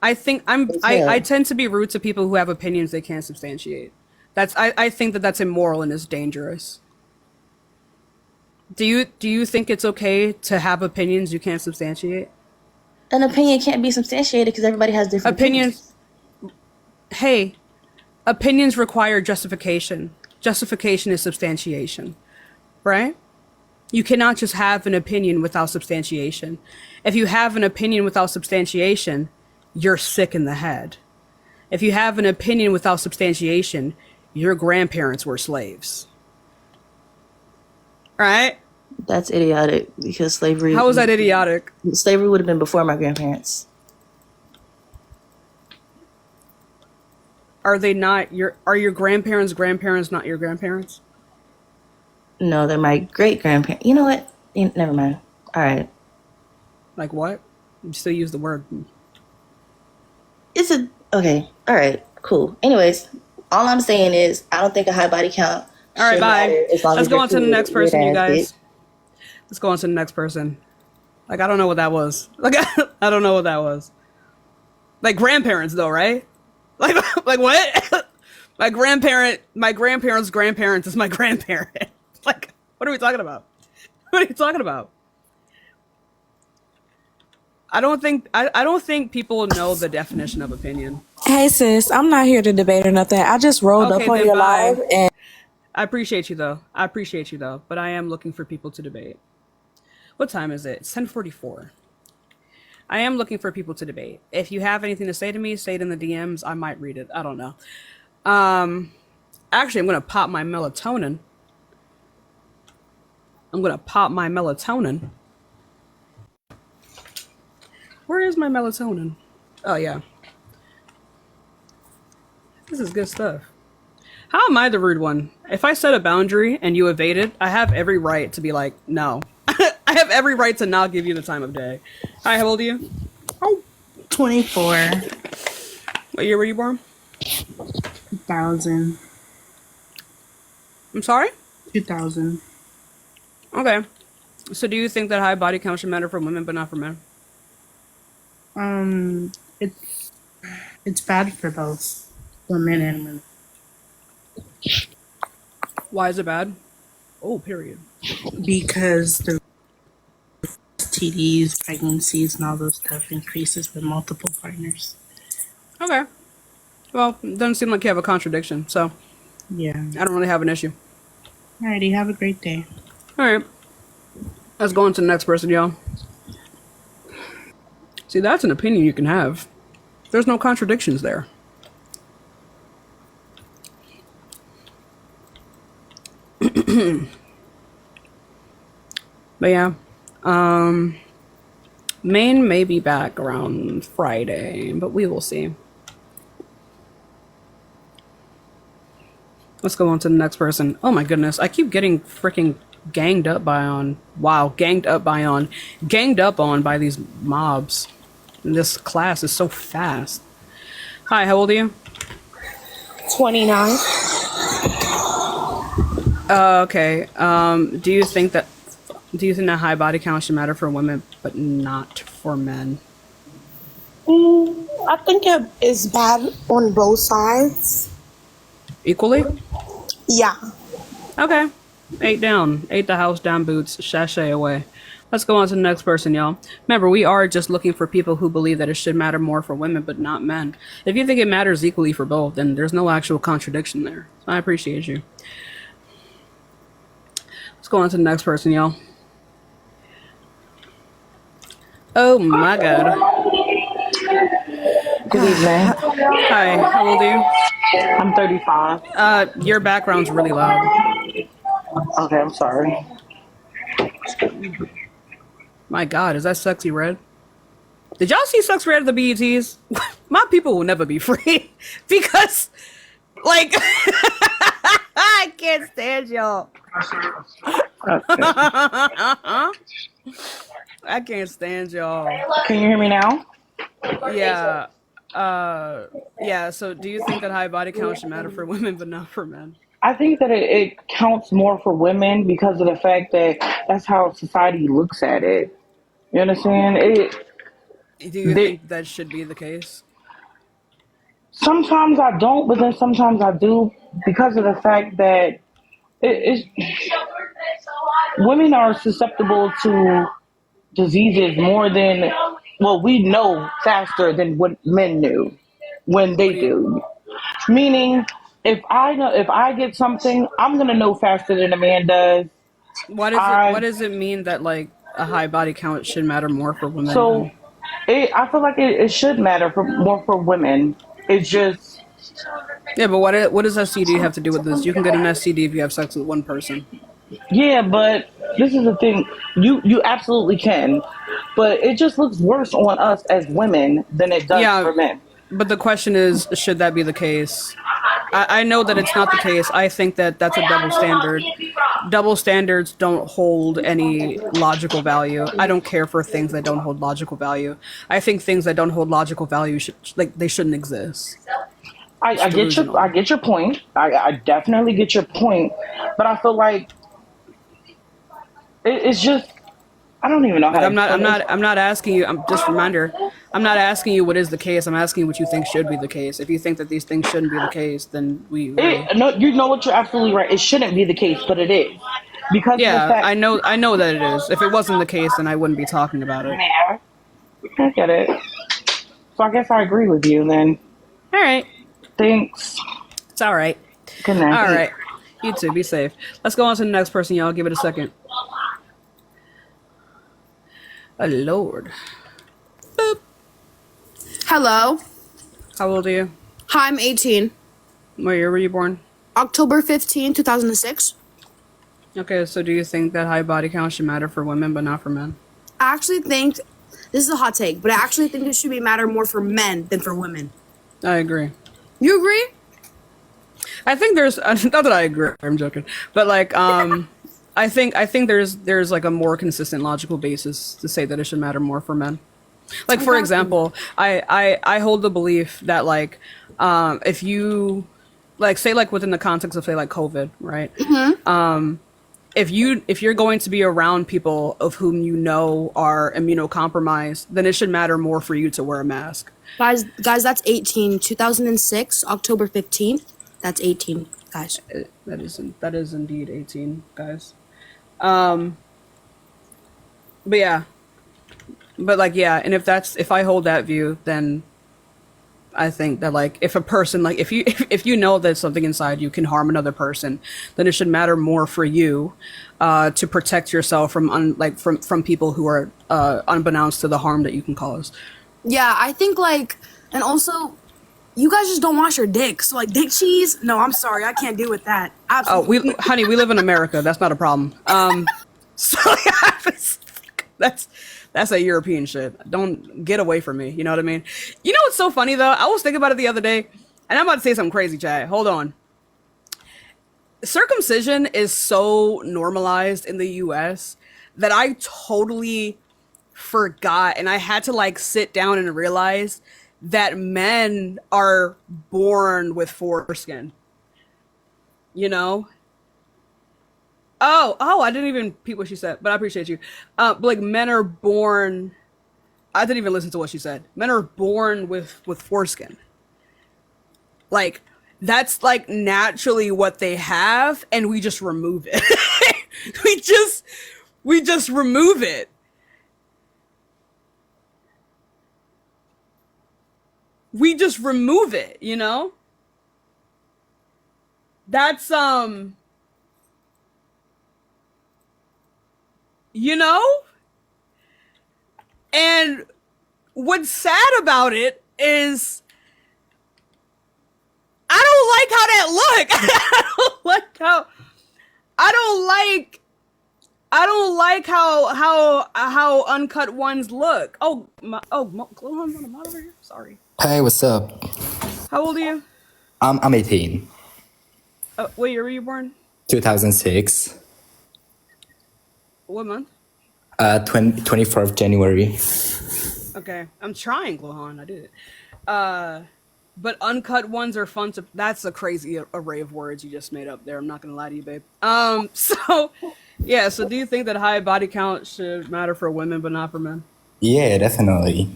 I think I tend to be rude to people who have opinions they can't substantiate. I think that's immoral and is dangerous. Do you think it's okay to have opinions you can't substantiate? An opinion can't be substantiated because everybody has different opinions. hey, opinions require justification. Justification is substantiation, right? You cannot just have an opinion without substantiation. If you have an opinion without substantiation, you're sick in the head. If you have an opinion without substantiation, your grandparents were slaves. Right? That's idiotic because slavery. How is that idiotic? Slavery would have been before my grandparents. Are they not are your grandparents' grandparents not your grandparents? No, they're my great grandparents. You know what? Never mind. All right. Like what? You still use the word. It's a okay. All right. Cool. Anyways, all I'm saying is I don't think a high body count. All right, bye. Let's go on to the next person, you guys. Bitch. Let's go on to the next person. Like I don't know what that was. Like I don't know what that was. Like grandparents though, right? Like what? My grandparents' grandparents is my grandparent. Like, what are we talking about? What are you talking about? I don't think people know the definition of opinion. Hey sis, I'm not here to debate or nothing. I just rolled up on then your bye. live and I appreciate you though. But I am looking for people to debate. What time is it? It's 10:44. I am looking for people to debate. If you have anything to say to me, say it in the DMs. I might read it. I don't know. Actually, I'm gonna pop my melatonin. Where is my melatonin? Oh yeah. This is good stuff. How am I the rude one? If I set a boundary and you evade it, I have every right to be like, no. I have every right to not give you the time of day. Hi, how old are you? 24. What year were you born? 2000. I'm sorry? 2000. Okay. So do you think that high body count should matter for women but not for men? It's bad for both men and women. Why is it bad? Oh, period. Because the STDs, pregnancies, and all those stuff increases with multiple partners. Okay. Well, it doesn't seem like you have a contradiction, so Yeah. I don't really have an issue. Alrighty, have a great day. Alright. Let's go on to the next person, y'all. See, that's an opinion you can have. There's no contradictions there. But yeah. Maine may be back around Friday, but we will see. Let's go on to the next person. Oh my goodness, I keep getting freaking ganged up on by these mobs. And this class is so fast. Hi, how old are you? 29. Okay. Do you think that high body count should matter for women but not for men? I think it is bad on both sides. Equally? Yeah. Okay. 8 down. 8 the house down boots. Sashay away. Let's go on to the next person, y'all. Remember, we are just looking for people who believe that it should matter more for women, but not men. If you think it matters equally for both, then there's no actual contradiction there. So I appreciate you. Let's go on to the next person, y'all. Oh my god. Good evening. Hi, how old are you? I'm 35. Your background's really loud. Okay, I'm sorry. My god, is that Sexy Red? Did y'all see Sexy Red at the BETs? My people will never be free. Because, like, I can't stand y'all. I can't stand y'all. Can you hear me now? Yeah. Yeah, so do you think that high body count should matter for women but not for men? I think that it counts more for women because of the fact that that's how society looks at it. You understand? Do you think that should be the case? Sometimes I don't, but then sometimes I do because of the fact that women are susceptible to diseases more than, well, we know faster than what men knew when they do. Meaning, if I get something, I'm gonna know faster than a man does. What I does it mean that like a high body count should matter more for women so than I feel like it should matter for more for women. It's just yeah, but what does STD have to do with this? You can get an STD if you have sex with one person. yeah, but this is the thing. You absolutely can, but it just looks worse on us as women than it does Yeah, for men. but the question is, should that be the case? I know that it's not the case. I think that that's a double standard. Double standards don't hold any logical value. I don't care for things that don't hold logical value. I think things that don't hold logical value should they shouldn't exist. I get I get your point. I definitely get your point, but I feel like it's just I don't even know how Like to explain it. I'm not asking you. I'm just reminder. I'm not asking you what is the case. I'm asking you what you think should be the case. If you think that these things shouldn't be the case, then we will. No, you know what? You're absolutely right. It shouldn't be the case, but it is because of the Yeah, fact. I know that it is. If it wasn't the case, then I wouldn't be talking about it. Yeah, I get it. So I guess I agree with you then. All right. Thanks. It's all right. Good night. All right. You too. Be safe. Let's go on to the next person, y'all. Give it a second. Oh, Lord. Boop. Hello. How old are you? Hi, I'm 18. What year were you born? October 15, 2006. Okay, so do you think that high body count should matter for women but not for men? I actually think, this is a hot take, but I actually think it should be matter more for men than for women. I agree. You agree? I think there's not that I agree. I'm joking, but like I think there's like a more consistent logical basis to say that it should matter more for men. Like for example, I hold the belief that like if you like say like within the context of say like COVID, right? If you're going to be around people of whom you know are immunocompromised, then it should matter more for you to wear a mask. Guys, that's 18. 2006, October 15th. That's 18, guys. That is indeed 18, guys. But yeah. But like yeah, and if I hold that view, then I think that like if a person like if you know that something inside you can harm another person, then it should matter more for you to protect yourself from from people who are unbeknownst to the harm that you can cause. Yeah, I think like, and also, you guys just don't wash your dick. So like dick cheese, no, I'm sorry, I can't deal with that. Absolutely. Honey, we live in America. That's not a problem. So yeah, that's a European shit. Don't get away from me. You know what I mean? You know what's so funny though? I was thinking about it the other day, and I'm about to say something crazy, Chad. Hold on. Circumcision is so normalized in the U.S. that I totally forgot, and I had to like sit down and realize that men are born with foreskin. You know? Oh, I didn't even peep what she said, but I appreciate you. But like men are born, I didn't even listen to what she said. Men are born with foreskin. Like, that's like naturally what they have, and we just remove it. we just remove it. We just remove it, you know? That's you know? And what's sad about it is I don't like how that look. I don't like how uncut ones look. Chloe's on the mod over here. Sorry. Hey, what's up? How old are you? I'm 18. What year were you born? 2006. What month? 24th January. Okay, I'm trying, Glohan. I did it. But uncut ones are fun to. That's a crazy array of words you just made up there. I'm not gonna lie to you, babe. So yeah. So do you think that high body count should matter for women but not for men? Yeah, definitely.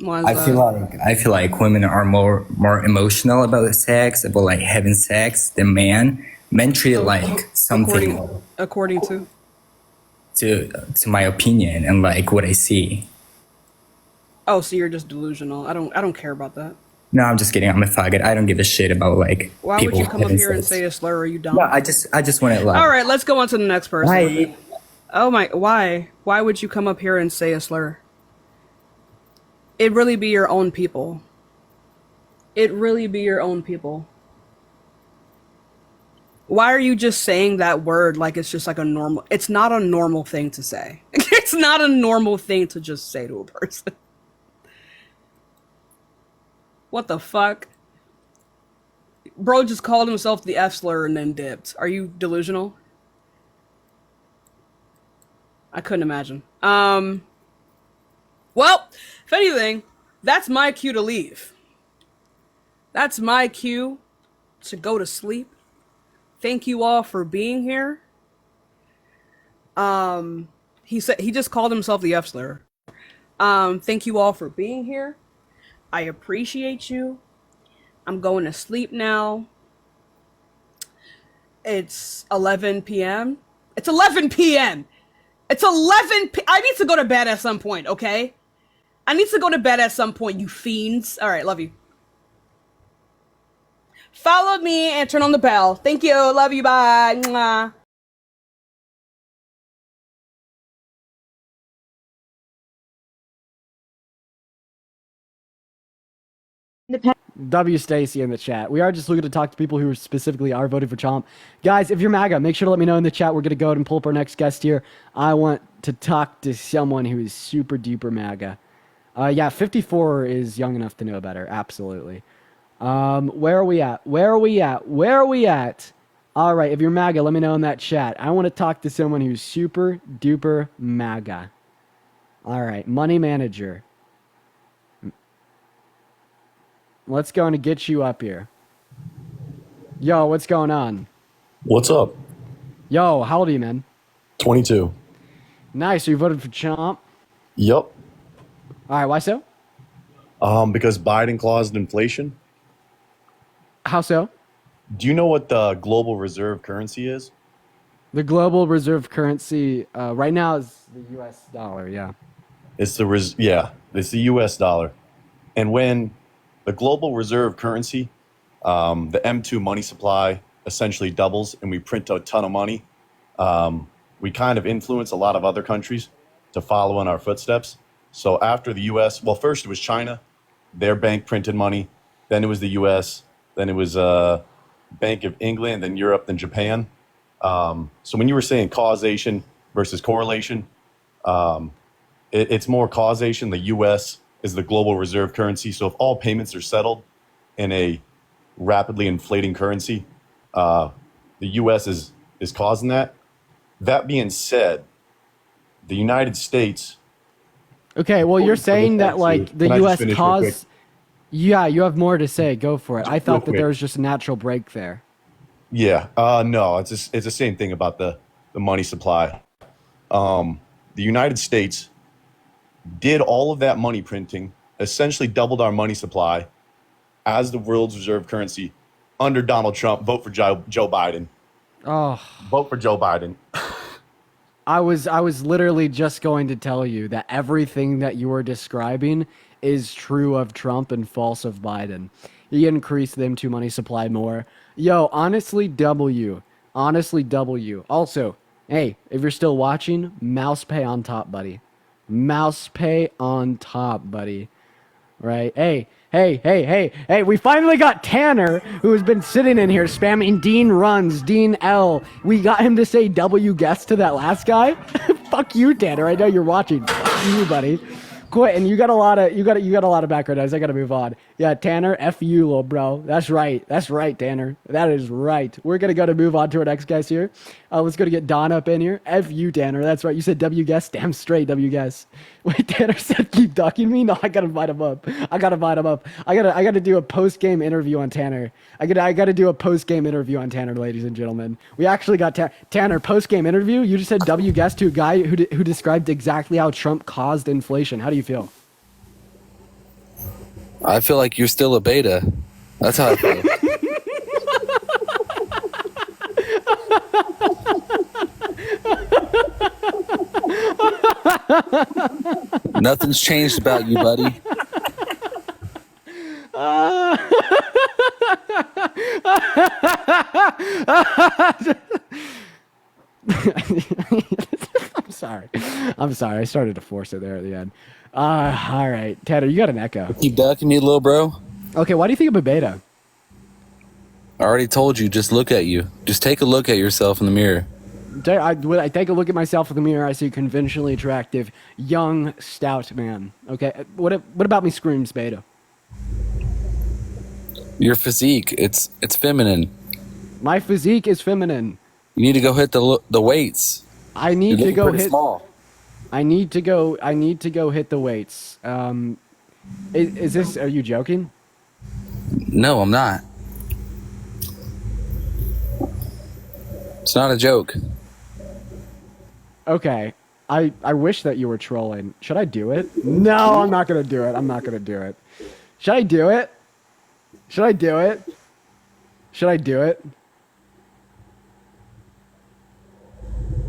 I feel like women are more emotional about sex, about like having sex than men. Men treat it like something. According to my opinion and like what I see. Oh, so you're just delusional. I don't care about that. No, I'm just kidding. I'm a faggot. I don't give a shit about like Why people would you come up having here and sex. say a slur? Are you dumb? No, I just want to like. All right, let's go on to the next person. Why? Oh my, why? Why would you come up here and say a slur? It really be your own people. It really be your own people. Why are you just saying that word like it's just like a normal? It's not a normal thing to say. It's not a normal thing to just say to a person. What the fuck? Bro just called himself the F slur and then dipped. Are you delusional? I couldn't imagine. Well, if anything, that's my cue to leave. That's my cue to go to sleep. Thank you all for being here. He said he just called himself the F slur. Thank you all for being here. I appreciate you. I'm going to sleep now. It's 11 p.m. It's 11 p.m. It's 11 I need to go to bed at some point, okay? I need to go to bed at some point, you fiends. All right, love you. Follow me and turn on the bell. Thank you. Love you. Bye. Mwah. W Stacy in the chat. We are just looking to talk to people who specifically are voting for Chomp. Guys, if you're MAGA, make sure to let me know in the chat. We're going to go ahead and pull up our next guest here. I want to talk to someone who is super duper MAGA. Yeah, 54 is young enough to know better. Absolutely. Where are we at? Where are we at? Where are we at? All right, if you're MAGA, let me know in that chat. I want to talk to someone who's super duper MAGA. All right, money manager. Let's go and get you up here. Yo, what's going on? What's up? Yo, how old are you, man? 22. Nice. So you voted for Trump? Yep. All right, why so? Because Biden caused inflation. How so? Do you know what the global reserve currency is? The global reserve currency right now is the U.S. dollar, yeah. It's the U.S. dollar. And when the global reserve currency, the M2 money supply essentially doubles and we print a ton of money, we kind of influence a lot of other countries to follow in our footsteps. So after the U.S., well, first it was China. Their bank printed money. Then it was the U.S. Then it was Bank of England, then Europe, then Japan. So when you were saying causation versus correlation, it's more causation. The U.S. is the global reserve currency. So if all payments are settled in a rapidly inflating currency, the U.S. is causing that. That being said, the United States. Okay, well, you're saying that like the U.S. caused. Yeah, you have more to say. Go for it. I thought that there was just a natural break there. Yeah, no, it's the same thing about the money supply. The United States did all of that money printing, essentially doubled our money supply as the world's reserve currency under Donald Trump. Vote for Joe Biden. Oh, vote for Joe Biden. I was literally just going to tell you that everything that you were describing is true of Trump and false of Biden. You increase them to money supply more. Yo, honestly, W. Honestly, W. Also, hey, if you're still watching, mouse pay on top, buddy. Mouse pay on top, buddy. Right? Hey, we finally got Tanner, who has been sitting in here spamming Dean runs, Dean L. We got him to say W guest to that last guy. Fuck you, Tanner. I know you're watching. Fuck you, buddy. Quit, and you got a lot of background noise. I gotta move on. Yeah, Tanner, F you, little bro. That's right, Tanner. That is right. We're gonna move on to our next guest here. Let's go to get Don up in here. F you, Tanner. That's right. You said W guest. Damn straight, W guest. Wait, Tanner said keep ducking me. No, I gotta invite him up. I gotta do a post game interview on Tanner. I gotta do a post game interview on Tanner, ladies and gentlemen. We actually got Tanner post game interview. You just said W guest to a guy who described exactly how Trump caused inflation. How do you feel? I feel like you're still a beta. That's how I feel. Nothing's changed about you, buddy. I'm sorry. I'm sorry. I started to force it there at the end. All right, Tanner, you got an echo. Keep ducking me, little bro. Okay, why do you think I'm a beta? I already told you, just look at you. Just take a look at yourself in the mirror. When I take a look at myself in the mirror, I see a conventionally attractive, young, stout man. Okay, what about me screams beta? Your physique, it's feminine. My physique is feminine. You need to go hit the weights. I need to go hit. Small. I need to go hit the weights. Is this? Are you joking? No, I'm not. It's not a joke. Okay. I wish that you were trolling. Should I do it? No, I'm not gonna do it. I'm not gonna do it. Should I do it? Should I do it? Should I do it?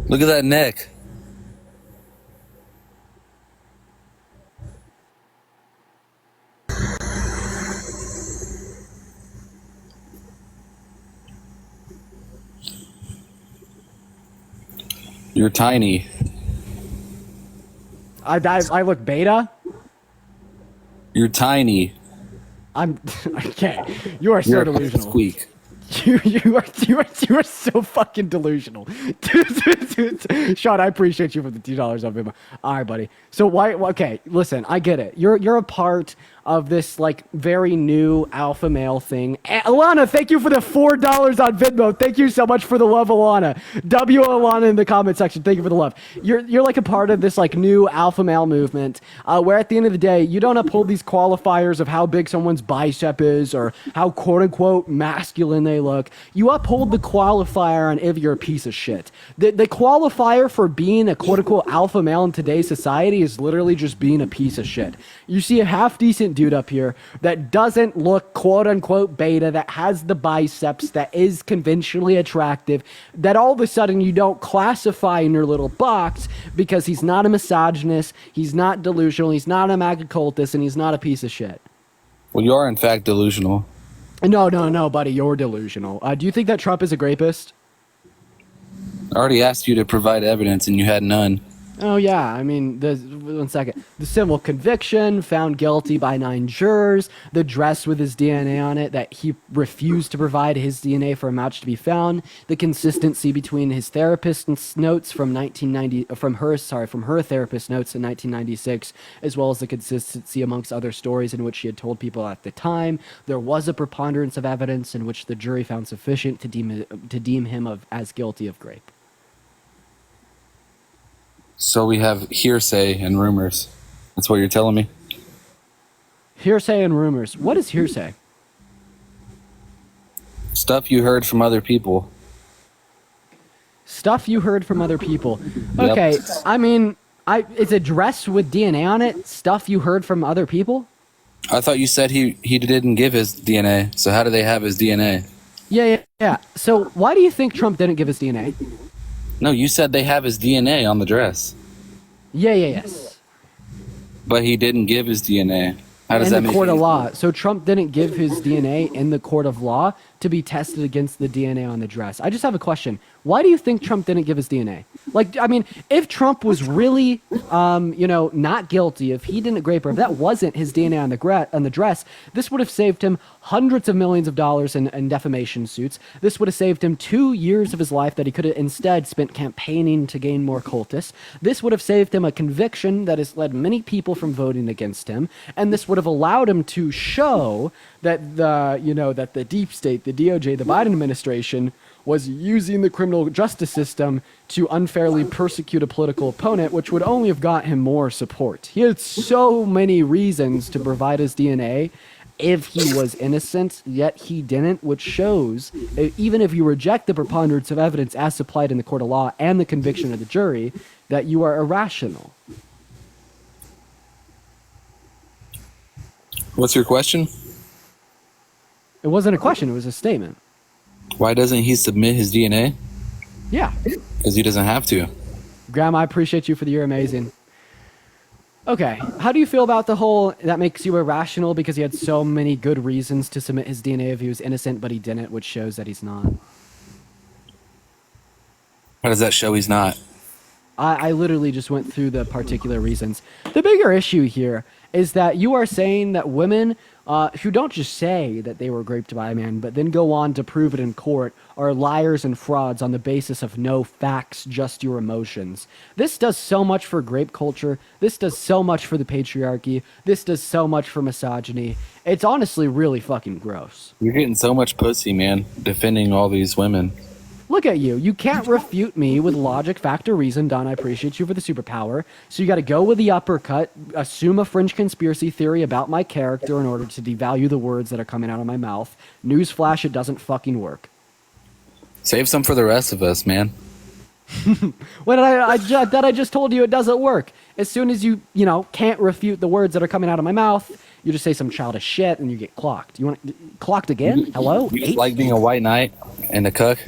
Look at that neck. You're tiny. I look beta. You're tiny. I'm okay. You are so You're a delusional. squeak. You are so fucking delusional. Sean, I appreciate you for the $2 off Venmo. All right, buddy. So why? Okay, listen, I get it. You're a part of this like very new alpha male thing. Alana, thank you for the $4 on Venmo. Thank you so much for the love, Alana. W Alana in the comment section. Thank you for the love. You're like a part of this like new alpha male movement, where at the end of the day, you don't uphold these qualifiers of how big someone's bicep is or how quote unquote masculine they look. You uphold the qualifier on if you're a piece of shit. The qualifier for being a quote unquote alpha male in today's society is literally just being a piece of shit. You see a half decent dude up here that doesn't look quote unquote beta, that has the biceps, that is conventionally attractive, that all of a sudden you don't classify in your little box because he's not a misogynist, he's not delusional, he's not a MAGA cultist, and he's not a piece of shit. Well, you are in fact delusional. No, buddy, you're delusional. Do you think that Trump is a rapist? I already asked you to provide evidence and you had none. Oh, yeah. I mean, one second. The civil conviction, found guilty by 9 jurors, the dress with his DNA on it that he refused to provide his DNA for a match to be found, the consistency between his therapist's notes from her therapist's notes in 1996, as well as the consistency amongst other stories in which she had told people at the time. There was a preponderance of evidence in which the jury found sufficient to deem him as guilty of rape. So we have hearsay and rumors. That's what you're telling me? Hearsay and rumors. What is hearsay? Stuff you heard from other people. Stuff you heard from other people. Yep. Okay, I mean, is a dress with DNA on it stuff you heard from other people? I thought you said he didn't give his DNA. So how do they have his DNA? Yeah. So why do you think Trump didn't give his DNA? No, you said they have his DNA on the dress. Yes. But he didn't give his DNA. How does that in the make court of sense? law. So Trump didn't give his DNA in the court of law to be tested against the DNA on the dress. I just have a question. Why do you think Trump didn't give his DNA? Like, I mean, if Trump was really, not guilty, if he didn't rape her, if that wasn't his DNA on the dress, this would have saved him hundreds of millions of dollars in defamation suits. This would have saved him 2 years of his life that he could have instead spent campaigning to gain more cultists. This would have saved him a conviction that has led many people from voting against him, and this would have allowed him to show that the deep state, the DOJ, the Biden administration was using the criminal justice system to unfairly persecute a political opponent, which would only have got him more support. He had so many reasons to provide his DNA if he was innocent, yet he didn't, which shows, even if you reject the preponderance of evidence as supplied in the court of law and the conviction of the jury, that you are irrational. What's your question? It wasn't a question, it was a statement. Why doesn't he submit his DNA? Yeah. Because he doesn't have to. Grandma, I appreciate you for the You're Amazing. Okay, how do you feel about the whole that makes you irrational because he had so many good reasons to submit his DNA if he was innocent, but he didn't, which shows that he's not? How does that show he's not? I literally just went through the particular reasons. The bigger issue here is that you are saying that women who don't just say that they were raped by a man, but then go on to prove it in court, are liars and frauds on the basis of no facts, just your emotions. This does so much for rape culture. This does so much for the patriarchy. This does so much for misogyny. It's honestly really fucking gross. You're getting so much pussy, man, defending all these women. Look at you. You can't refute me with logic, fact, or reason. Don, I appreciate you for the superpower. So you got to go with the uppercut, assume a fringe conspiracy theory about my character in order to devalue the words that are coming out of my mouth. Newsflash, it doesn't fucking work. Save some for the rest of us, man. When I just told you it doesn't work. As soon as you can't refute the words that are coming out of my mouth, you just say some childish shit and you get clocked. You want clocked again? Hello? You like being a white knight and a cuck?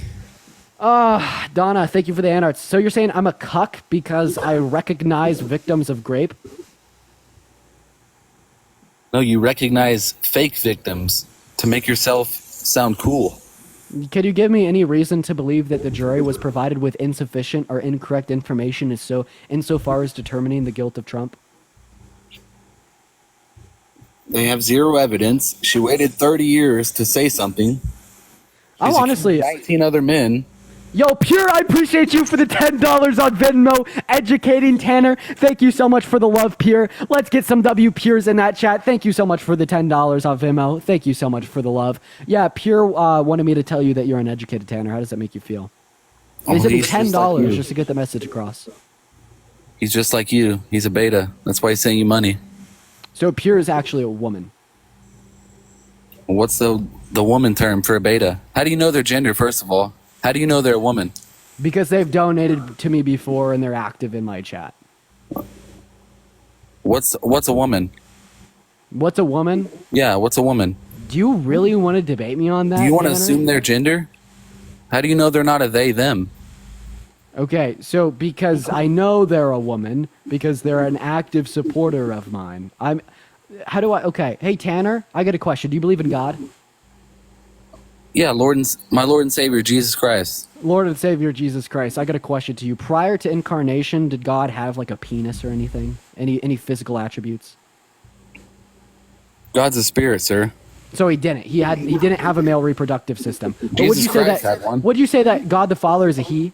Donna, thank you for the anarts. So you're saying I'm a cuck because I recognize victims of rape? No, you recognize fake victims to make yourself sound cool. Can you give me any reason to believe that the jury was provided with insufficient or incorrect information insofar as determining the guilt of Trump? They have zero evidence. She waited 30 years to say something. Oh, honestly, 19 other men. Yo, Pure, I appreciate you for the $10 on Venmo, educating Tanner. Thank you so much for the love, Pure. Let's get some W Pures in that chat. Thank you so much for the $10 on Venmo. Thank you so much for the love. Yeah, Pure wanted me to tell you that you're an educated Tanner. How does that make you feel? He said $10 just to get the message across. He's just like you. He's a beta. That's why he's sending you money. So Pure is actually a woman. What's the woman term for a beta? How do you know their gender, first of all? How do you know they're a woman? Because they've donated to me before and they're active in my chat. What's a woman? What's a woman? Yeah, what's a woman? Do you really want to debate me on that? Do you want to Tanner? assume their gender? How do you know they're not a they, them? Okay, so because I know they're a woman, because they're an active supporter of mine. Okay, hey Tanner, I got a question. Do you believe in God? Yeah, my Lord and Savior, Jesus Christ. Lord and Savior, Jesus Christ, I got a question to you. Prior to incarnation, did God have like a penis or anything? Any physical attributes? God's a spirit, sir. So he didn't. He didn't have a male reproductive system. But Jesus Christ had one. Would you say that God the Father is a he?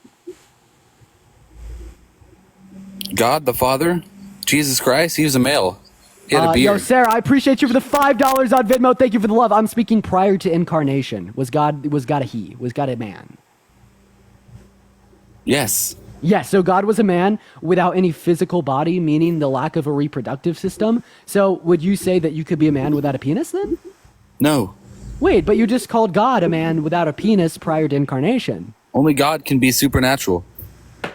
God the Father? Jesus Christ? He was a male. He had a beard. Yo, Sarah, I appreciate you for the $5 on Venmo. Thank you for the love. I'm speaking prior to incarnation. Was God a he? Was God a man? Yes. Yes, so God was a man without any physical body, meaning the lack of a reproductive system. So would you say that you could be a man without a penis then? No. Wait, but you just called God a man without a penis prior to incarnation. Only God can be supernatural.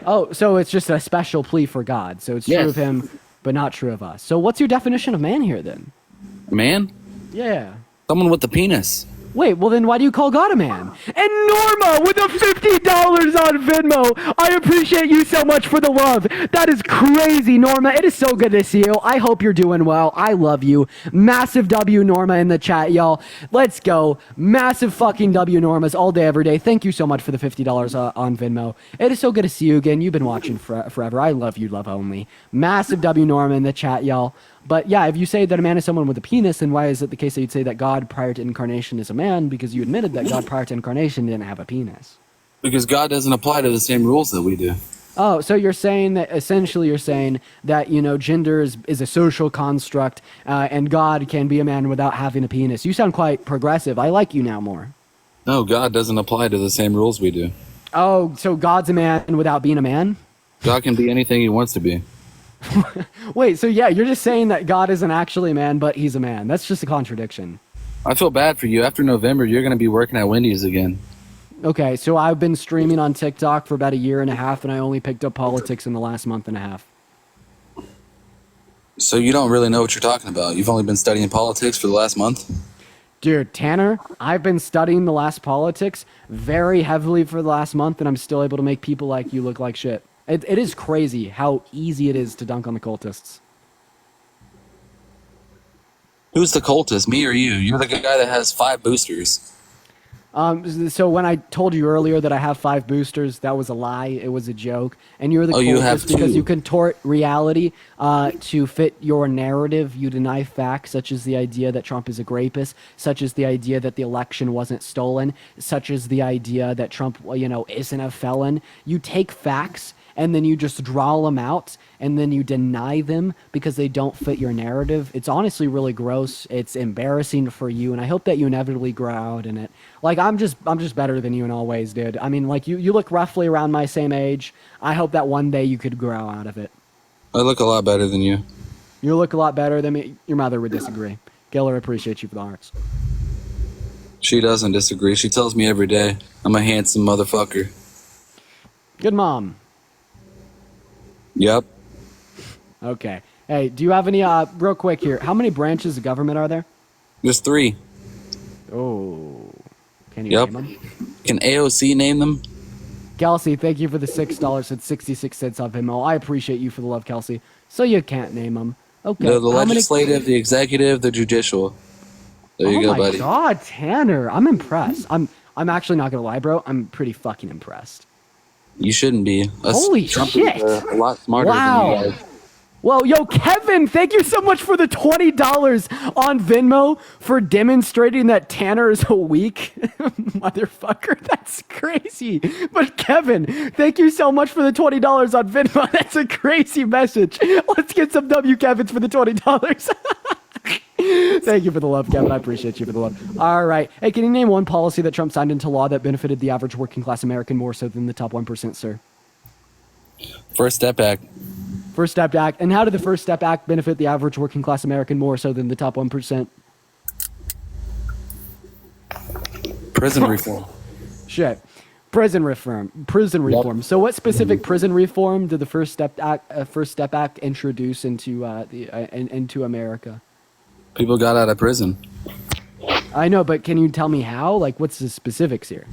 Oh, so it's just a special plea for God. So it's true of him, but not true of us. So what's your definition of man here then? Man? Yeah. Someone with a penis. Wait, well then why do you call God a man? And Norma with the $50 on Venmo. I appreciate you so much for the love. That is crazy, Norma. It is so good to see you. I hope you're doing well. I love you. Massive W, Norma, in the chat, y'all. Let's go. Massive fucking W, Normas, all day, every day. Thank you so much for the $50 on Venmo. It is so good to see you again. You've been watching forever. I love you, love only. Massive W, Norma, in the chat, y'all. But yeah, if you say that a man is someone with a penis, then why is it the case that you'd say that God prior to incarnation is a man? Because you admitted that God prior to incarnation didn't have a penis. Because God doesn't apply to the same rules that we do. Oh, so you're saying that essentially you're saying that, gender is a social construct and God can be a man without having a penis. You sound quite progressive. I like you now more. No, God doesn't apply to the same rules we do. Oh, so God's a man without being a man? God can be anything he wants to be. Wait, so yeah, you're just saying that God isn't actually a man, but he's a man. That's just a contradiction. I feel bad for you. After November, you're going to be working at Wendy's again. Okay, so I've been streaming on TikTok for about a year and a half, and I only picked up politics in the last month and a half. So you don't really know what you're talking about. You've only been studying politics for the last month? Dude, Tanner, I've been studying the last politics very heavily for the last month, and I'm still able to make people like you look like shit. It is crazy how easy it is to dunk on the cultists. Who's the cultist, me or you? You're the guy that has 5 boosters. So when I told you earlier that I have 5 boosters, that was a lie. It was a joke. And you're the You have cultist because 2. you contort reality to fit your narrative. You deny facts, such as the idea that Trump is a rapist, such as the idea that the election wasn't stolen, such as the idea that Trump, isn't a felon. You take facts and then you just draw them out and then you deny them because they don't fit your narrative. It's honestly really gross. It's embarrassing for you, and I hope that you inevitably grow out in it. Like, I'm just better than you in all ways, dude. I mean, like, you look roughly around my same age. I hope that one day you could grow out of it. I look a lot better than you. You look a lot better than me. Your mother would disagree. Giller appreciates you for the hearts. She doesn't disagree. She tells me every day I'm a handsome motherfucker. Good mom. Yep. Okay. Hey, do you have any, real quick here, how many branches of government are there? There's 3. Oh. Can you name them? Can AOC name them? Kelsey, thank you for the $6.66 on Venmo. I appreciate you for the love, Kelsey. So you can't name them. Okay. The legislative, the executive, the judicial. There you go, buddy. Oh my God, Tanner. I'm impressed. I'm actually not going to lie, bro. I'm pretty fucking impressed. You shouldn't be. Holy shit. A lot smarter than you guys. Well, yo, Kevin, thank you so much for the $20 on Venmo for demonstrating that Tanner is a weak motherfucker. That's crazy. But Kevin, thank you so much for the $20 on Venmo. That's a crazy message. Let's get some W Kevins for the $20. Thank you for the love, Kevin. I appreciate you for the love. All right. Hey, can you name one policy that Trump signed into law that benefited the average working class American more so than the top 1%, sir? First Step Act. First Step Act. And how did the First Step Act benefit the average working class American more so than the top 1%? Prison reform. Shit. Prison reform. So what specific prison reform did the First Step Act introduce into into America? People got out of prison. I know, but can you tell me how? Like, what's the specifics here?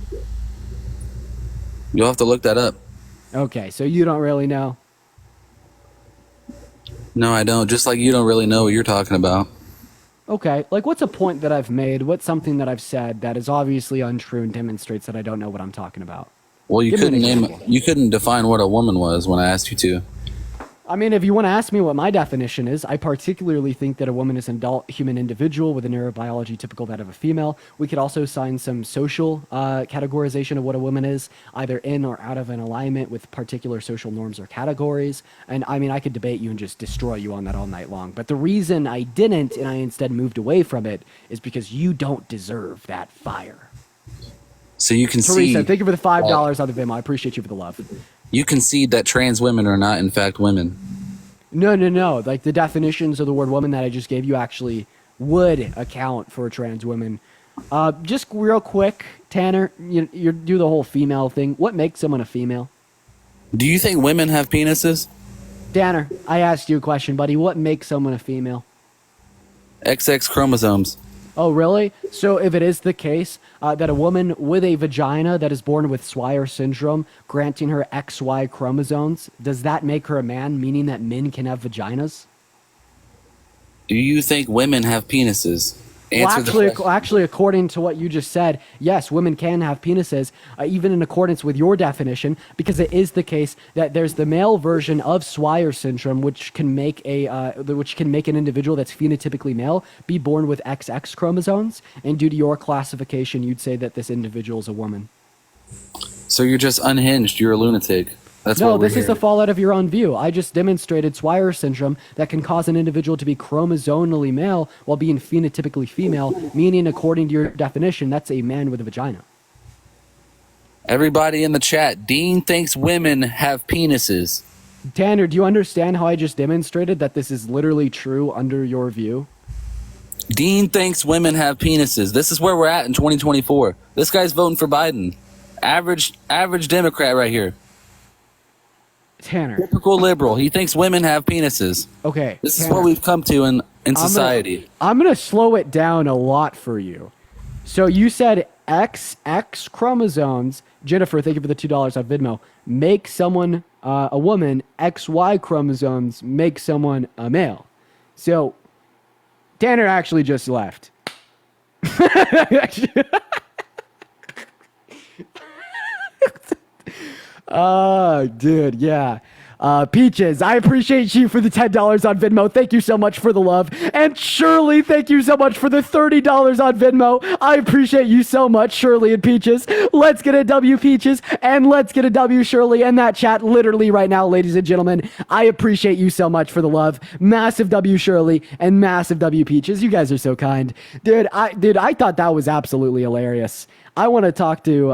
You'll have to look that up. Okay, so you don't really know? No, I don't. Just like you don't really know what you're talking about. Okay, like what's a point that I've made? What's something that I've said that is obviously untrue and demonstrates that I don't know what I'm talking about? Well, you couldn't define what a woman was when I asked you to. I mean, if you want to ask me what my definition is, I particularly think that a woman is an adult human individual with a neurobiology typical that of a female. We could also assign some social categorization of what a woman is, either in or out of an alignment with particular social norms or categories. And I mean, I could debate you and just destroy you on that all night long. But the reason I didn't, and I instead moved away from it, is because you don't deserve that fire. So you can Teresa, thank you for the $5 on the Venmo. I appreciate you for the love. You concede that trans women are not, in fact, women. No. Like, the definitions of the word woman that I just gave you actually would account for trans women. Just real quick, Tanner, you do the whole female thing. What makes someone a female? Do you think women have penises? Tanner, I asked you a question, buddy. What makes someone a female? XX chromosomes. Oh, really? So if it is the case that a woman with a vagina that is born with Swyer syndrome, granting her XY chromosomes, does that make her a man, meaning that men can have vaginas? Do you think women have penises? Actually, according to what you just said, yes, women can have penises, even in accordance with your definition, because it is the case that there's the male version of Swyer syndrome, which can make an individual that's phenotypically male be born with XX chromosomes, and due to your classification, you'd say that this individual is a woman. So you're just unhinged. You're a lunatic. No, this is the fallout of your own view. I just demonstrated Swyer syndrome that can cause an individual to be chromosomally male while being phenotypically female, meaning, according to your definition, that's a man with a vagina. Everybody in the chat, Dean thinks women have penises. Tanner, do you understand how I just demonstrated that this is literally true under your view? Dean thinks women have penises. This is where we're at in 2024. This guy's voting for Biden. Average Democrat right here. Tanner. Typical liberal. He thinks women have penises. Okay. This is what we've come to in society. I'm going to slow it down a lot for you. So you said XX chromosomes, Jennifer, thank you for the $2 on Venmo, make someone a woman, XY chromosomes make someone a male. So Tanner actually just left. Dude, yeah. Peaches, I appreciate you for the $10 on Venmo. Thank you so much for the love. And Shirley, thank you so much for the $30 on Venmo. I appreciate you so much, Shirley and Peaches. Let's get a W, Peaches, and let's get a W, Shirley, in that chat literally right now, ladies and gentlemen. I appreciate you so much for the love. Massive W, Shirley, and massive W, Peaches. You guys are so kind. Dude, I thought that was absolutely hilarious. I want to talk to,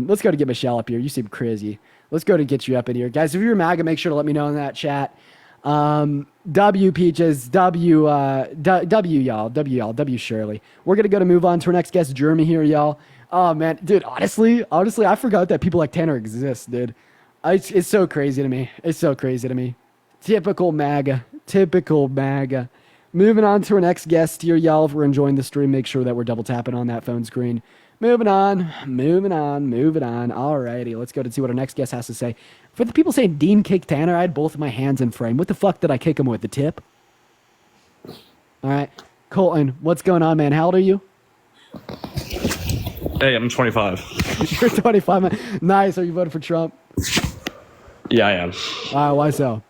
let's go to get Michelle up here. You seem crazy. Let's go to get you up in here. Guys, if you're MAGA, make sure to let me know in that chat. W Peaches, W y'all, W Shirley. We're going to move on to our next guest, Jeremy here, y'all. Oh, man. Dude, honestly, I forgot that people like Tanner exist, dude. It's so crazy to me. It's so crazy to me. Typical MAGA. Moving on to our next guest here, y'all. If we're enjoying the stream, make sure that we're double tapping on that phone screen. Moving on. Alrighty, let's go to see what our next guest has to say. For the people saying Dean kicked Tanner, I had both of my hands in frame. What the fuck did I kick him with? The tip? Alright. Colton, what's going on, man? How old are you? Hey, I'm 25. You're 25, man. Nice. Are you voting for Trump? Yeah, I am. Why so?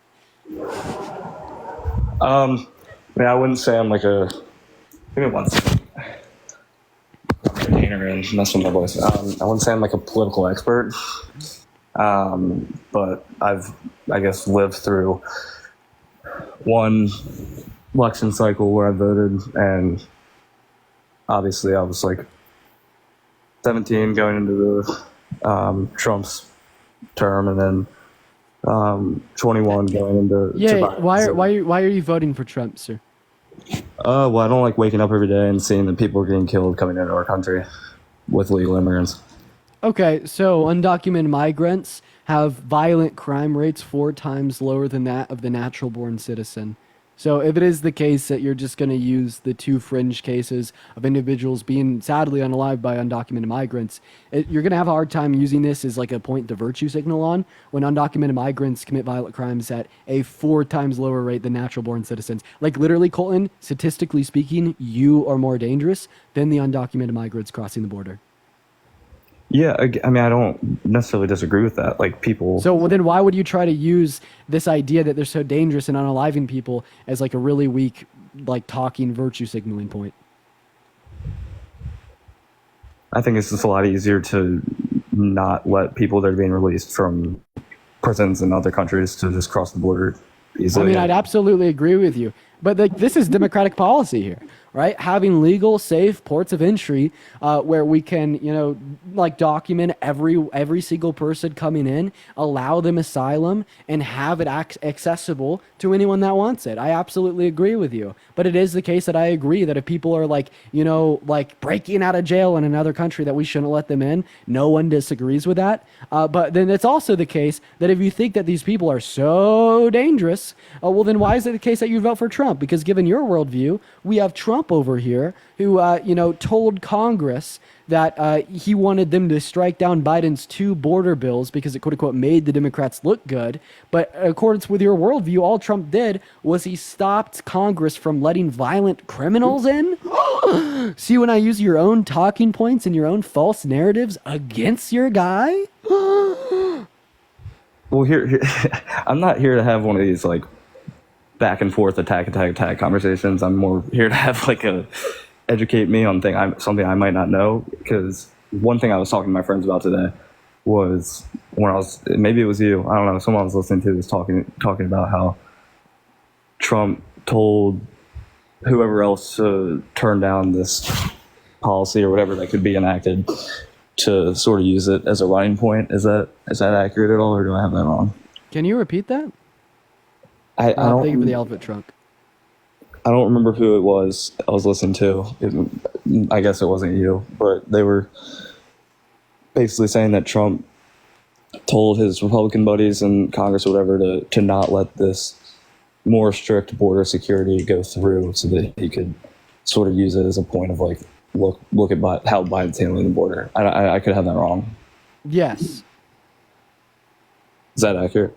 I mean, I wouldn't say I'm like a... Give me one second. And mess with my voice. I wouldn't say I'm like a political expert, but I've, I guess, lived through one election cycle where I voted, and obviously I was like 17 going into the Trump's term, and then 21 going into why are you voting for Trump, sir? Well, I don't like waking up every day and seeing that people are getting killed coming into our country with legal immigrants. Okay, so undocumented migrants have violent crime rates 4 times lower than that of the natural-born citizen. So if it is the case that you're just going to use the 2 fringe cases of individuals being sadly unalived by undocumented migrants, you're going to have a hard time using this as like a point to virtue signal on when undocumented migrants commit violent crimes at a 4 times lower rate than natural-born citizens. Like literally, Colton, statistically speaking, you are more dangerous than the undocumented migrants crossing the border. Yeah, I mean, I don't necessarily disagree with that. Like people. So then why would you try to use this idea that they're so dangerous and unaliving people as like a really weak, like talking virtue signaling point? I think it's just a lot easier to not let people that are being released from prisons in other countries to just cross the border easily. I mean, I'd absolutely agree with you. But like, this is democratic policy here, right? Having legal, safe ports of entry where we can, like document every single person coming in, allow them asylum, and have it accessible to anyone that wants it. I absolutely agree with you. But it is the case that I agree that if people are like, like breaking out of jail in another country that we shouldn't let them in, no one disagrees with that. But then it's also the case that if you think that these people are so dangerous, well, then why is it the case that you vote for Trump? Because given your worldview, we have Trump over here who, told Congress that he wanted them to strike down Biden's 2 border bills because it quote unquote made the Democrats look good. But in accordance with your worldview, all Trump did was he stopped Congress from letting violent criminals in. See, when I use your own talking points and your own false narratives against your guy? Well, here, I'm not here to have one of these like back and forth attack conversations. I'm more here to have like educate me on something I might not know. Because one thing I was talking to my friends about today was maybe it was you, I don't know, someone I was listening to was talking about how Trump told whoever else to turn down this policy or whatever that could be enacted to sort of use it as a running point. Is that accurate at all, or do I have that wrong? Can you repeat that? I don't. Thank you for the elephant trunk. I don't remember who it was I was listening to. I guess it wasn't you, but they were basically saying that Trump told his Republican buddies in Congress or whatever to not let this more strict border security go through so that he could sort of use it as a point of like, look at how Biden's handling the border. I could have that wrong. Yes. Is that accurate?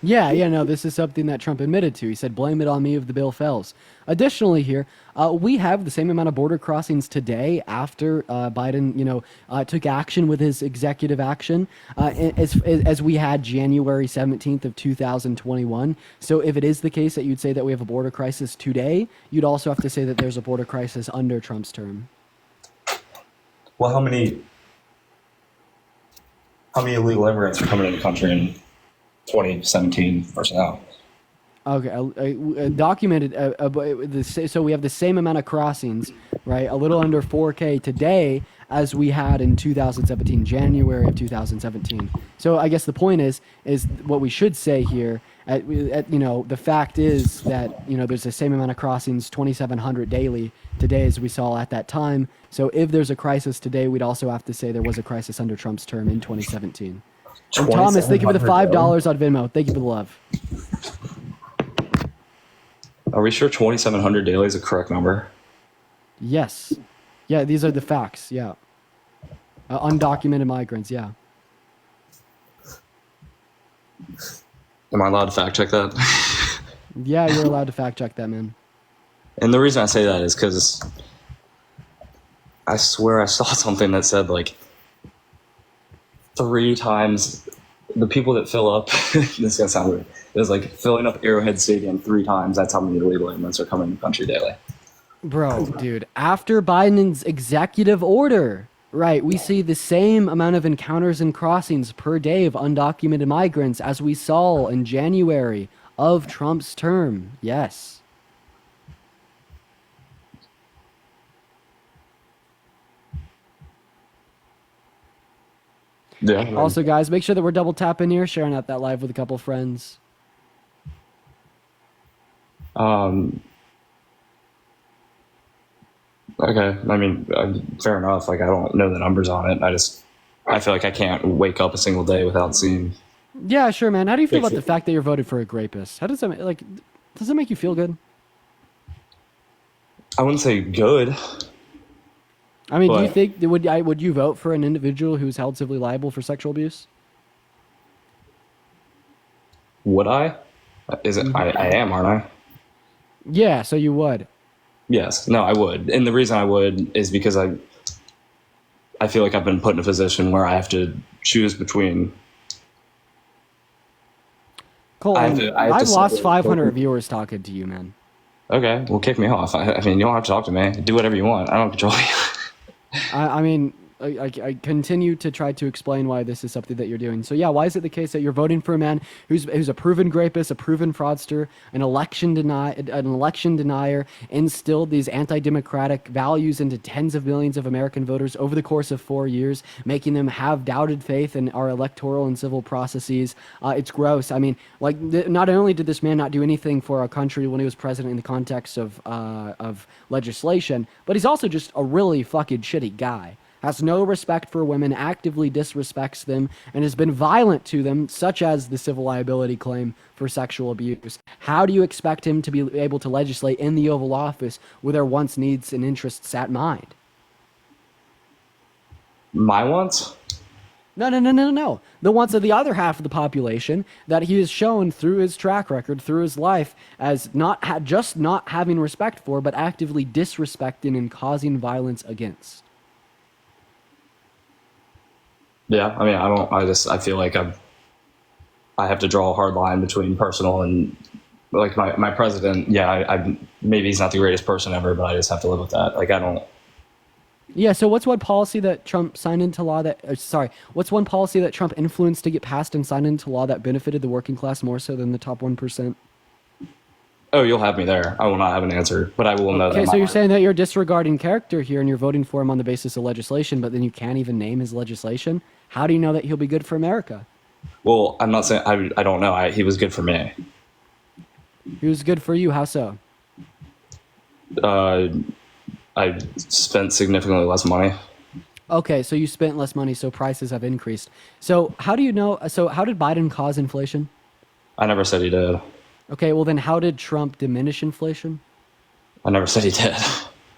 Yeah, no, this is something that Trump admitted to. He said, blame it on me if the bill fails. Additionally here, we have the same amount of border crossings today after Biden, took action with his executive action as we had January 17th of 2021. So if it is the case that you'd say that we have a border crisis today, you'd also have to say that there's a border crisis under Trump's term. Well, how many illegal immigrants are coming into the country in 2017 versus now? Okay, documented. So we have the same amount of crossings, right? A little under 4K today as we had in 2017, January of 2017. So I guess the point is what we should say here. The fact is that there's the same amount of crossings, 2,700 daily today as we saw at that time. So if there's a crisis today, we'd also have to say there was a crisis under Trump's term in 2017. And Thomas, thank you for the $5 on Venmo. Thank you for the love. Are we sure 2,700 daily is a correct number? Yes. Yeah, these are the facts. Yeah. Undocumented migrants. Yeah. Am I allowed to fact check that? Yeah, you're allowed to fact check that, man. And the reason I say that is because I swear I saw something that said like 3 times the people that fill up, this is going to sound weird, it was like filling up Arrowhead Stadium 3 times. That's how many illegal immigrants are coming in the country daily. Bro, dude, after Biden's executive order, right, we see the same amount of encounters and crossings per day of undocumented migrants as we saw in January of Trump's term. Yes. Yeah. Also, guys, make sure that we're double tapping here, sharing out that live with a couple friends. Okay. I mean, fair enough. Like, I don't know the numbers on it. I feel like I can't wake up a single day without seeing. Yeah, sure, man. How do you feel about the fact that you're voted for a rapist? How does that does it make you feel good? I wouldn't say good. I mean, do you think would you vote for an individual who's held civilly liable for sexual abuse? Would I? I am, aren't I? Yeah, so you would. Yes. No, I would. And the reason I would is because I feel like I've been put in a position where I have to choose between. Cole, I've lost 500 viewers talking to you, man. Okay, well, kick me off. I mean, you don't have to talk to me. Do whatever you want. I don't control you. I mean, I continue to try to explain why this is something that you're doing. So yeah, why is it the case that you're voting for a man who's a proven rapist, a proven fraudster, an election denier, instilled these anti-democratic values into tens of millions of American voters over the course of 4 years, making them have doubted faith in our electoral and civil processes? It's gross. I mean, not only did this man not do anything for our country when he was president in the context of legislation, but he's also just a really fucking shitty guy. Has no respect for women, actively disrespects them, and has been violent to them, such as the civil liability claim for sexual abuse. How do you expect him to be able to legislate in the Oval Office with our wants, needs, and interests at mind? My wants? No. The wants of the other half of the population that he has shown through his track record, through his life, as just not having respect for, but actively disrespecting and causing violence against. Yeah, I mean, I feel like I have to draw a hard line between personal and, like, my president. Yeah, maybe he's not the greatest person ever, but I just have to live with that. Like, I don't. Yeah, so what's one policy that Trump signed into law what's one policy that Trump influenced to get passed and signed into law that benefited the working class more so than the top 1%? Oh, you'll have me there. I will not have an answer, but I will know that. Okay, so you're saying that you're disregarding character here and you're voting for him on the basis of legislation, but then you can't even name his legislation? How do you know that he'll be good for America? Well, I'm not saying, I don't know. He was good for me. He was good for you. How so? I spent significantly less money. Okay, so you spent less money, so prices have increased. So how do you know? So how did Biden cause inflation? I never said he did. Okay, well then how did Trump diminish inflation? I never said he did.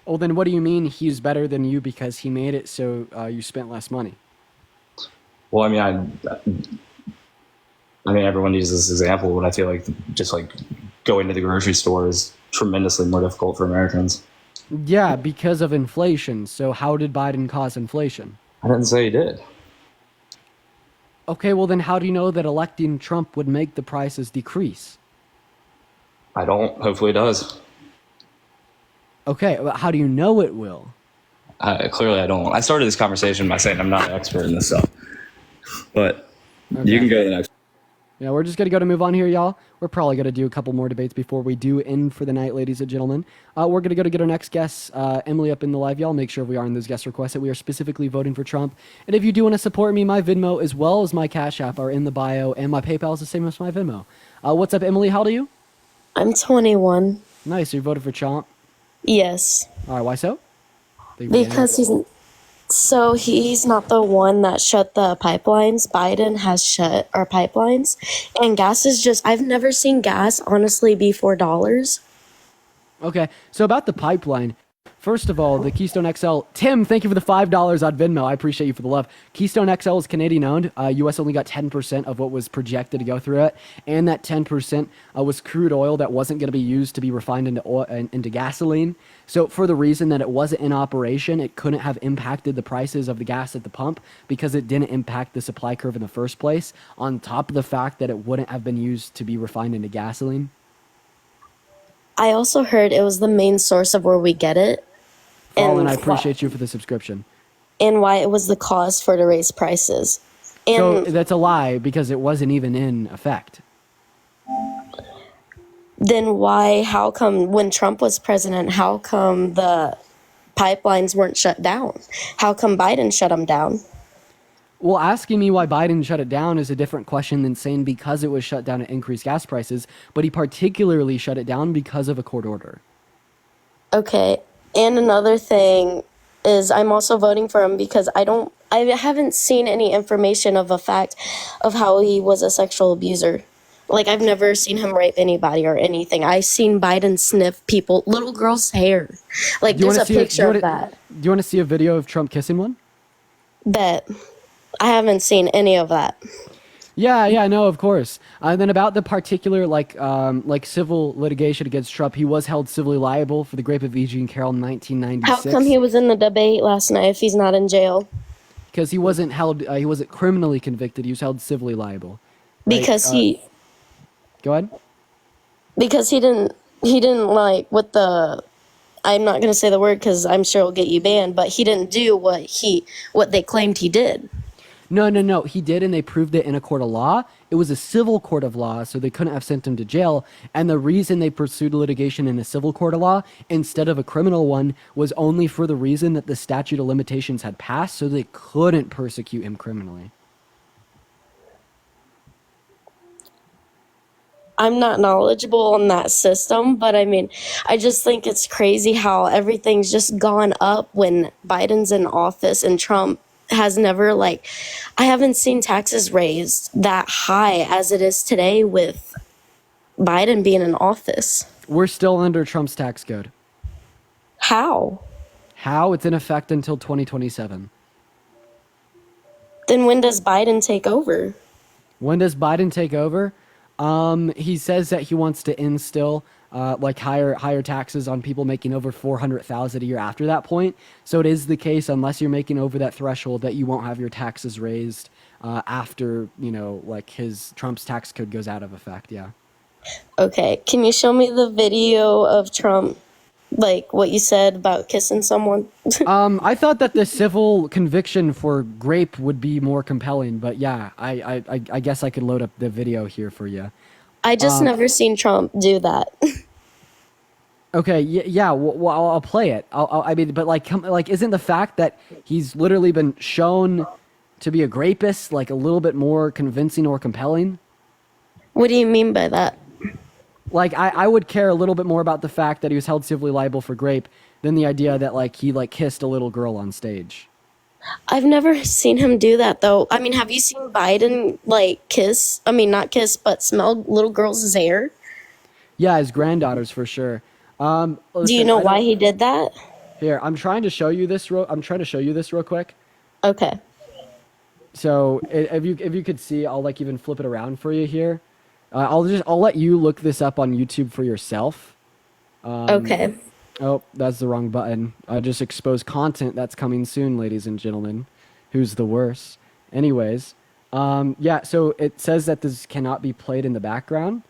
Well then what do you mean he's better than you because he made it so you spent less money? Well, I mean, I mean, everyone uses this example, but I feel like just like going to the grocery store is tremendously more difficult for Americans. Yeah, because of inflation. So how did Biden cause inflation? I didn't say he did. Okay, well then how do you know that electing Trump would make the prices decrease? I don't. Hopefully it does. Okay, well, how do you know it will? Clearly I don't. I started this conversation by saying I'm not an expert in this stuff. But you can go to the next. Yeah, we're just going to move on here, y'all. We're probably going to do a couple more debates before we do end for the night, ladies and gentlemen. We're going to go to get our next guest, Emily, up in the live, y'all. Make sure we are in those guest requests that we are specifically voting for Trump. And if you do want to support me, my Venmo as well as my Cash App are in the bio, and my PayPal is the same as my Venmo. What's up, Emily? How old are you? I'm 21. Nice. So you voted for Trump? Yes. All right. Why so? Because he's not the one that shut the pipelines. Biden has shut our pipelines. And gas is just, I've never seen gas honestly be $4. Okay. So about the pipeline, first of all, the Keystone XL, Tim, thank you for the $5 on Venmo. I appreciate you for the love. Keystone XL is Canadian owned. US only got 10% of what was projected to go through it. And that 10% was crude oil that wasn't going to be used to be refined into oil, into gasoline. So for the reason that it wasn't in operation, it couldn't have impacted the prices of the gas at the pump because it didn't impact the supply curve in the first place, on top of the fact that it wouldn't have been used to be refined into gasoline. I also heard it was the main source of where we get it. And I appreciate you for the subscription. And why it was the cause for to raise prices. And so that's a lie because it wasn't even in effect. Then how come when Trump was president, how come the pipelines weren't shut down? How come Biden shut them down? Well, asking me why Biden shut it down is a different question than saying because it was shut down it increased gas prices, but he particularly shut it down because of a court order. Okay. And another thing is I'm also voting for him because I haven't seen any information of a fact of how he was a sexual abuser. Like, I've never seen him rape anybody or anything. I've seen Biden sniff little girls' hair. Like, there's a picture of that. Do you want to see a video of Trump kissing one? Bet. I haven't seen any of that. Yeah, no, of course. And then about the particular, like civil litigation against Trump, he was held civilly liable for the rape of E.G. and Carroll in 1996. How come he was in the debate last night if he's not in jail? Because he wasn't held, he wasn't criminally convicted, he was held civilly liable. Right? Because Go ahead. Because he didn't like with the, I'm not going to say the word because I'm sure it'll get you banned, but he didn't do what they claimed he did. No, he did, and they proved it in a court of law. It was a civil court of law, so they couldn't have sent him to jail, and the reason they pursued litigation in a civil court of law instead of a criminal one was only for the reason that the statute of limitations had passed, so they couldn't persecute him criminally. I'm not knowledgeable on that system, but I mean, I just think it's crazy how everything's just gone up when Biden's in office and Trump has never, I haven't seen taxes raised that high as it is today with Biden being in office. We're still under Trump's tax code. How? It's in effect until 2027. Then when does Biden take over? When does Biden take over? He says that he wants to instill higher taxes on people making over $400,000 a year after that point. So it is the case, unless you're making over that threshold, that you won't have your taxes raised after Trump's tax code goes out of effect. Yeah. Okay, can you show me the video of Trump, what you said about kissing someone? I thought that the civil conviction for rape would be more compelling, but yeah, I guess I could load up the video here for you. I just never seen Trump do that. Okay, yeah. Well, I'll play it. Isn't the fact that he's literally been shown to be a rapist a little bit more convincing or compelling? What do you mean by that? I would care a little bit more about the fact that he was held civilly liable for rape than the idea that he kissed a little girl on stage. I've never seen him do that though. I mean, have you seen Biden kiss? I mean, not kiss, but smell little girls' hair? Yeah, his granddaughters for sure. Listen, do you know why he did that? Here, I'm trying to show you this real quick. Okay. So if you could see, I'll like even flip it around for you here. I'll let you look this up on YouTube for yourself. Okay. Oh, that's the wrong button. I just exposed content that's coming soon, ladies and gentlemen. Who's the worst? Anyways, yeah. So it says that this cannot be played in the background.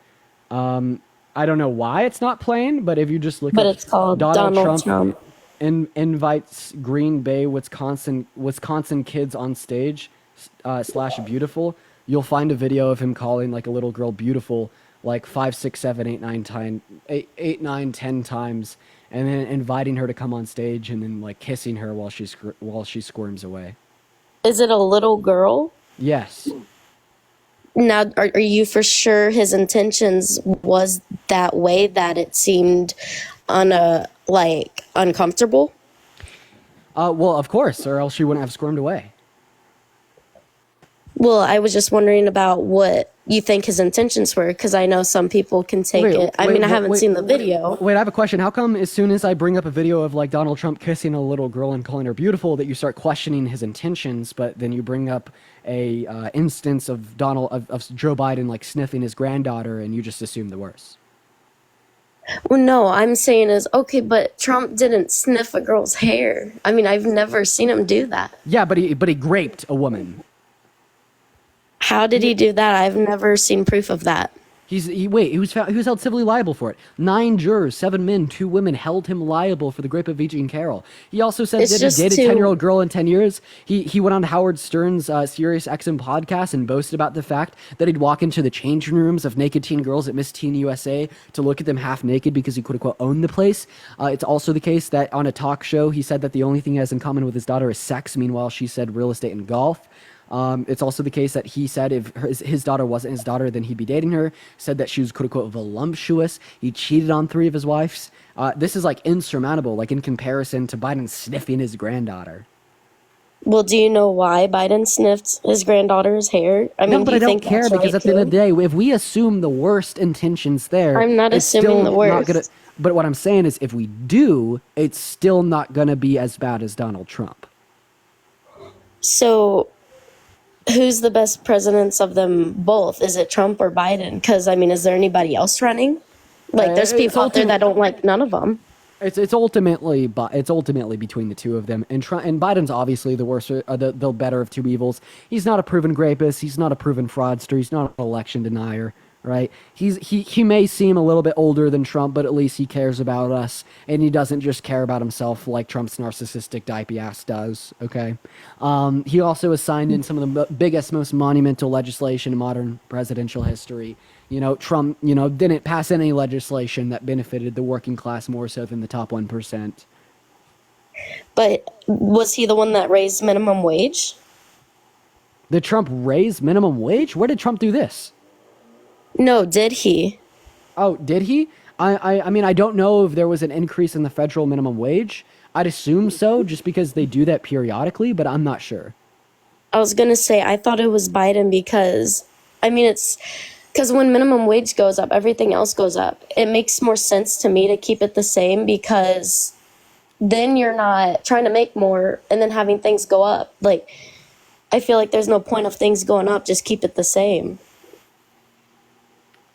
I don't know why it's not playing, but if you just look But up it's called Donald Trump. Invites Green Bay, Wisconsin kids on stage / beautiful, you'll find a video of him calling like a little girl beautiful like 5, 6, 7, 8, 9 times, 8, 9, 10 times, and then inviting her to come on stage and then like kissing her while she squirms away. Is it a little girl? Yes. Now, are you for sure his intentions was that way, that it seemed uncomfortable? Well, of course, or else she wouldn't have squirmed away. Well, I was just wondering about what you think his intentions were, because I know some people can take it. I mean, I haven't seen the video. Wait, I have a question. How come as soon as I bring up a video of like Donald Trump kissing a little girl and calling her beautiful, that you start questioning his intentions, but then you bring up a instance of of Joe Biden like sniffing his granddaughter, and you just assume the worst? Well, no, I'm saying is, okay, but Trump didn't sniff a girl's hair. I mean, I've never seen him do that. Yeah, but he raped a woman. How did he do that? I've never seen proof of that. He was held civilly liable for it. 9 jurors, 7 men, 2 women held him liable for the rape of Jean Carroll. He also said that he dated a 10-year-old girl in 10 years. He went on Howard Stern's Sirius XM podcast and boasted about the fact that he'd walk into the changing rooms of naked teen girls at Miss Teen USA to look at them half naked because he quote unquote owned the place. It's also the case that on a talk show he said that the only thing he has in common with his daughter is sex. Meanwhile, she said real estate and golf. It's also the case that he said if his daughter wasn't his daughter, then he'd be dating her. Said that she was quote unquote voluptuous. He cheated on 3 of his wives. This is like insurmountable, like in comparison to Biden sniffing his granddaughter. Well, do you know why Biden sniffed his granddaughter's hair? I mean, No, but I don't care because at the end of the day, if we assume the worst intentions there, I'm not it's assuming still the not worst. but what I'm saying is if we do, it's still not gonna be as bad as Donald Trump. So, who's the best presidents of them both? Is it Trump or Biden? Because, I mean, is there anybody else running? Like, there's people out there that don't like none of them. It's ultimately between the two of them, and Biden's obviously the worst, the better of two evils. He's not a proven rapist. He's not a proven fraudster. He's not an election denier, right? He may seem a little bit older than Trump, but at least he cares about us, and he doesn't just care about himself like Trump's narcissistic diaper ass does. Okay, he also has signed in some of the biggest, most monumental legislation in modern presidential history. You know, Trump, didn't pass any legislation that benefited the working class more so than the top 1%. But was he the one that raised minimum wage? Did Trump raise minimum wage? Where did Trump do this? No, did he? Oh, did he? I mean, I don't know if there was an increase in the federal minimum wage. I'd assume so, just because they do that periodically, but I'm not sure. I was going to say, I thought it was Biden because, I mean, it's... Because when minimum wage goes up, everything else goes up. It makes more sense to me to keep it the same because then you're not trying to make more and then having things go up. Like, I feel like there's no point of things going up. Just keep it the same.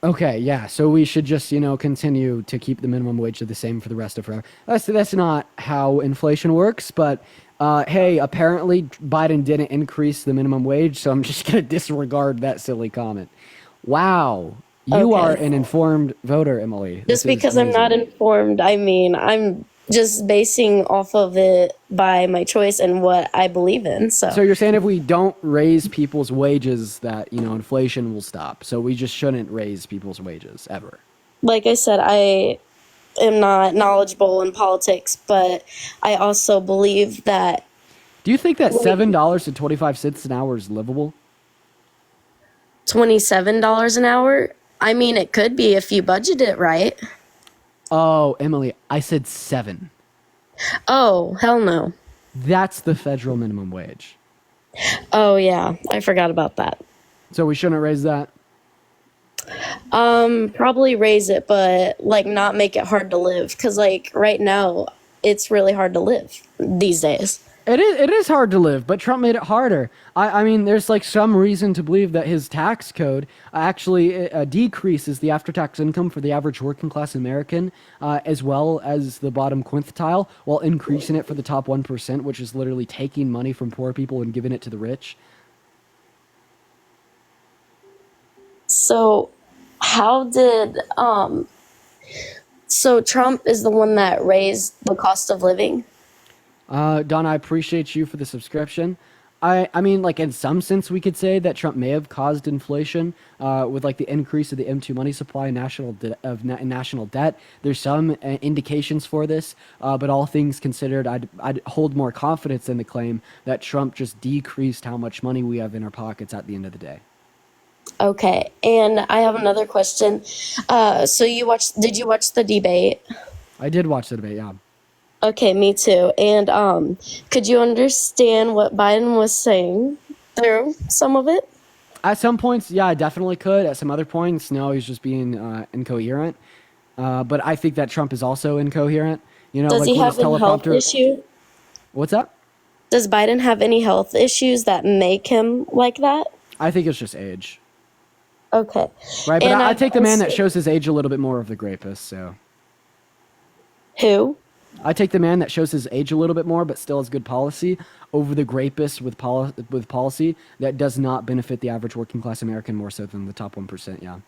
Okay, yeah. So we should just, continue to keep the minimum wage the same for the rest of forever. That's not how inflation works, but hey, apparently Biden didn't increase the minimum wage, so I'm just going to disregard that silly comment. Wow. You are an informed voter, Emily. Just because I'm not informed, I mean, I'm just basing off of it by my choice and what I believe in. So you're saying if we don't raise people's wages that, inflation will stop. So we just shouldn't raise people's wages ever. Like I said, I am not knowledgeable in politics, but I also believe that... Do you think that $7.25 an hour is livable? $27 an hour? I mean, it could be if you budget it right. Oh, Emily, I said 7. Oh, hell no. That's the federal minimum wage. Oh, yeah. I forgot about that. So we shouldn't raise that? Probably raise it, but, not make it hard to live. Because, right now, it's really hard to live these days. It is hard to live, but Trump made it harder. I mean, there's like some reason to believe that his tax code actually decreases the after-tax income for the average working class American, as well as the bottom quintile, while increasing it for the top 1%, which is literally taking money from poor people and giving it to the rich. So, how did so Trump is the one that raised the cost of living? Don, I appreciate you for the subscription. I mean, like in some sense, we could say that Trump may have caused inflation with like the increase of the M2 money supply and national debt. There's some indications for this, but all things considered, I'd hold more confidence in the claim that Trump just decreased how much money we have in our pockets at the end of the day. Okay, and I have another question. So did you watch the debate? I did watch the debate, yeah. Okay, me too. And could you understand what Biden was saying through some of it? At some points, yeah, I definitely could. At some other points, no, he's just being incoherent. But I think that Trump is also incoherent. You know, Does like he with have his any health teleprompter. issue? What's up? Does Biden have any health issues that make him like that? I think it's just age. Okay. Right, but And I I've take the man that also- shows his age a little bit more of the grapist, so. Who? I take the man that shows his age a little bit more, but still has good policy, over the grapist with policy that does not benefit the average working class American more so than the top 1%, yeah.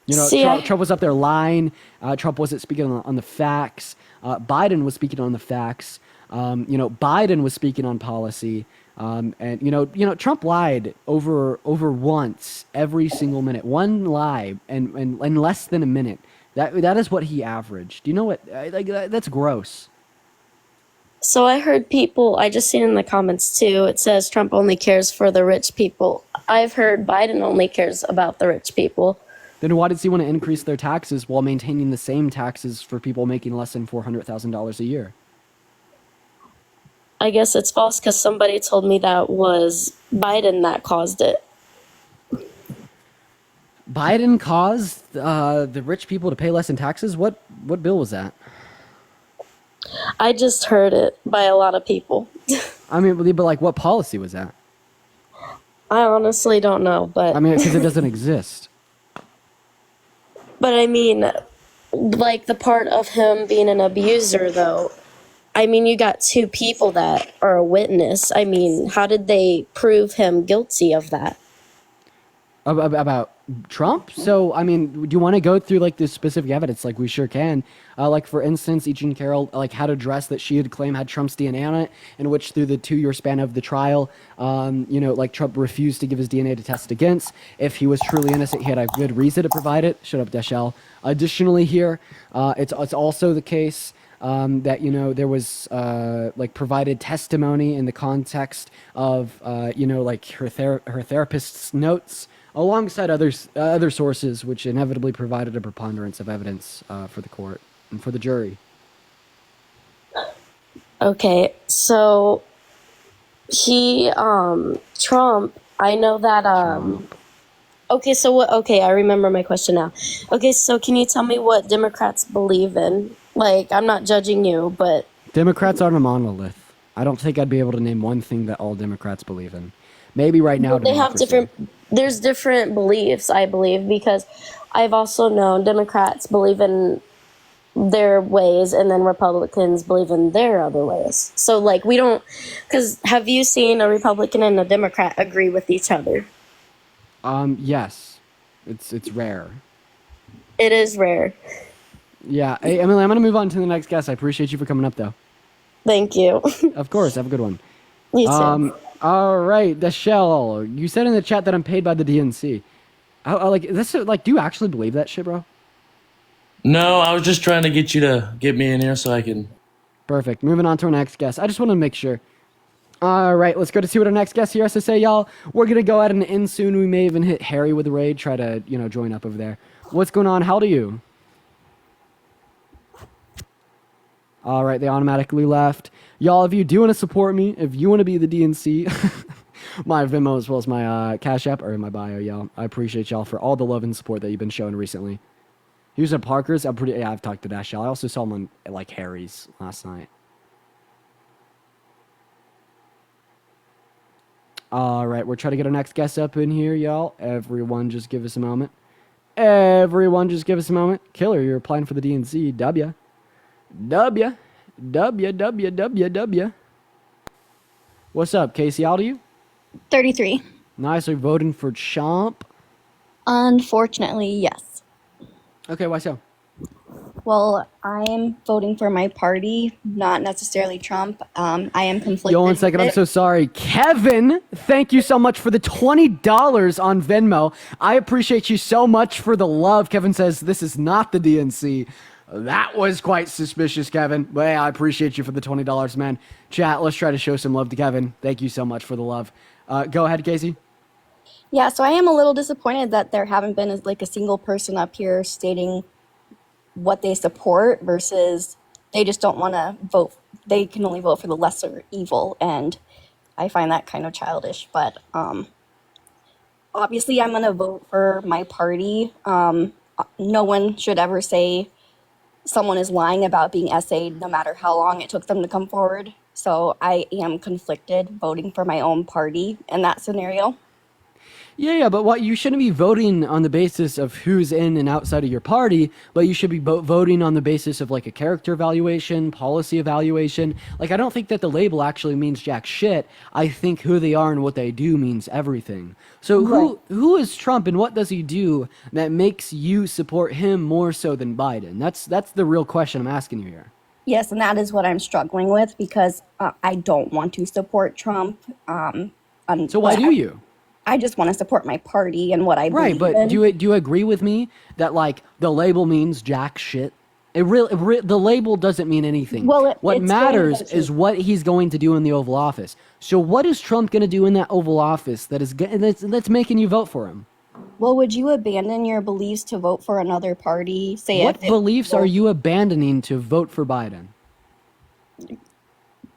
You know, See, Trump was up there lying. Trump wasn't speaking on the facts. Biden was speaking on the facts. You know, Biden was speaking on policy. And you know, Trump lied over once every single minute. One lie and in less than a minute. That is what he averaged. Do you know what? Like that's gross. So I heard people, I just seen in the comments too, it says Trump only cares for the rich people. I've heard Biden only cares about the rich people. Then why does he want to increase their taxes while maintaining the same taxes for people making less than $400,000 a year? I guess it's false because somebody told me that was Biden that caused it. Biden caused the rich people to pay less in taxes? What bill was that? I just heard it by a lot of people. I mean, but like what policy was that? I honestly don't know, but I mean, because it doesn't exist. But I mean, like the part of him being an abuser, though. I mean, you got two people that are a witness. I mean, how did they prove him guilty of that? About Trump? So, I mean, do you want to go through like the specific evidence? Like we sure can. Like for instance, E. Jean Carroll like had a dress that she had claimed had Trump's DNA on it, in which through the 2-year span of the trial, you know, like Trump refused to give his DNA to test against. If he was truly innocent, he had a good reason to provide it. Shut up, Deschelle. Additionally, here, it's also the case that, you know, there was like provided testimony in the context of you know, like her therapist's notes, alongside other sources, which inevitably provided a preponderance of evidence for the court and for the jury. Okay, so Trump, I know that, okay, so what, okay, I remember my question now. Okay, so can you tell me what Democrats believe in? Like, I'm not judging you, but... Democrats aren't a monolith. I don't think I'd be able to name one thing that all Democrats believe in. Maybe right now, They have there's different beliefs, I believe, because I've also known Democrats believe in their ways and then Republicans believe in their other ways. So, like, we don't, because have you seen a Republican and a Democrat agree with each other? Yes. It's rare. It is rare. Yeah. Hey, Emily, I'm going to move on to the next guest. I appreciate you for coming up, though. Thank you. Of course. Have a good one. You too. All right, Deschelle, you said in the chat that I'm paid by the DNC. Like this, like, do you actually believe that shit, bro? No, I was just trying to get you to get me in here so I can. Perfect. Moving on to our next guest. I just want to make sure. All right, let's go to see what our next guest here has to say, y'all. We're gonna go at an end soon. We may even hit Harry with the raid. Try to, you know, join up over there. What's going on? How old are you? All right, they automatically left. Y'all, if you do want to support me, if you want to be the DNC, my Venmo as well as my Cash App are in my bio, y'all. I appreciate y'all for all the love and support that you've been showing recently. He was at Parker's. I've talked to Dash. I also saw him on like Harry's last night. All right, we're trying to get our next guest up in here, y'all. Everyone, just give us a moment. Everyone, just give us a moment. Killer, you're applying for the DNC. W. W. W. W. W. W. What's up, Casey? How old are you? 33. Nice. Are you voting for Chomp? Unfortunately, yes. Okay, why so? Well, I'm voting for my party, not necessarily Trump. I am conflicted. Yo, one second. I'm so sorry. Kevin, thank you so much for the $20 on Venmo. I appreciate you so much for the love. Kevin says this is not the DNC. That was quite suspicious, Kevin. But hey, I appreciate you for the $20, man. Chat, let's try to show some love to Kevin. Thank you so much for the love. Go ahead, Casey. Yeah, so I am a little disappointed that there haven't been a single person up here stating what they support versus they just don't want to vote. They can only vote for the lesser evil, and I find that kind of childish. But obviously, I'm going to vote for my party. No one should ever say someone is lying about being essayed, no matter how long it took them to come forward. So I am conflicted voting for my own party in that scenario. Yeah, but what you shouldn't be voting on the basis of who's in and outside of your party, but you should be voting on the basis of like a character evaluation, policy evaluation. Like, I don't think that the label actually means jack shit. I think who they are and what they do means everything. So who is Trump and what does he do that makes you support him more so than Biden? That's the real question I'm asking you here. Yes, and that is what I'm struggling with because I don't want to support Trump. So why do you? I just want to support my party and what I believe but in. do you agree with me that like the label means jack shit? The label doesn't mean anything. Well, what matters is what he's going to do in the Oval Office. So what is Trump going to do in that Oval Office that's making you vote for him? Well, would you abandon your beliefs to vote for another party? What beliefs are you abandoning to vote for Biden?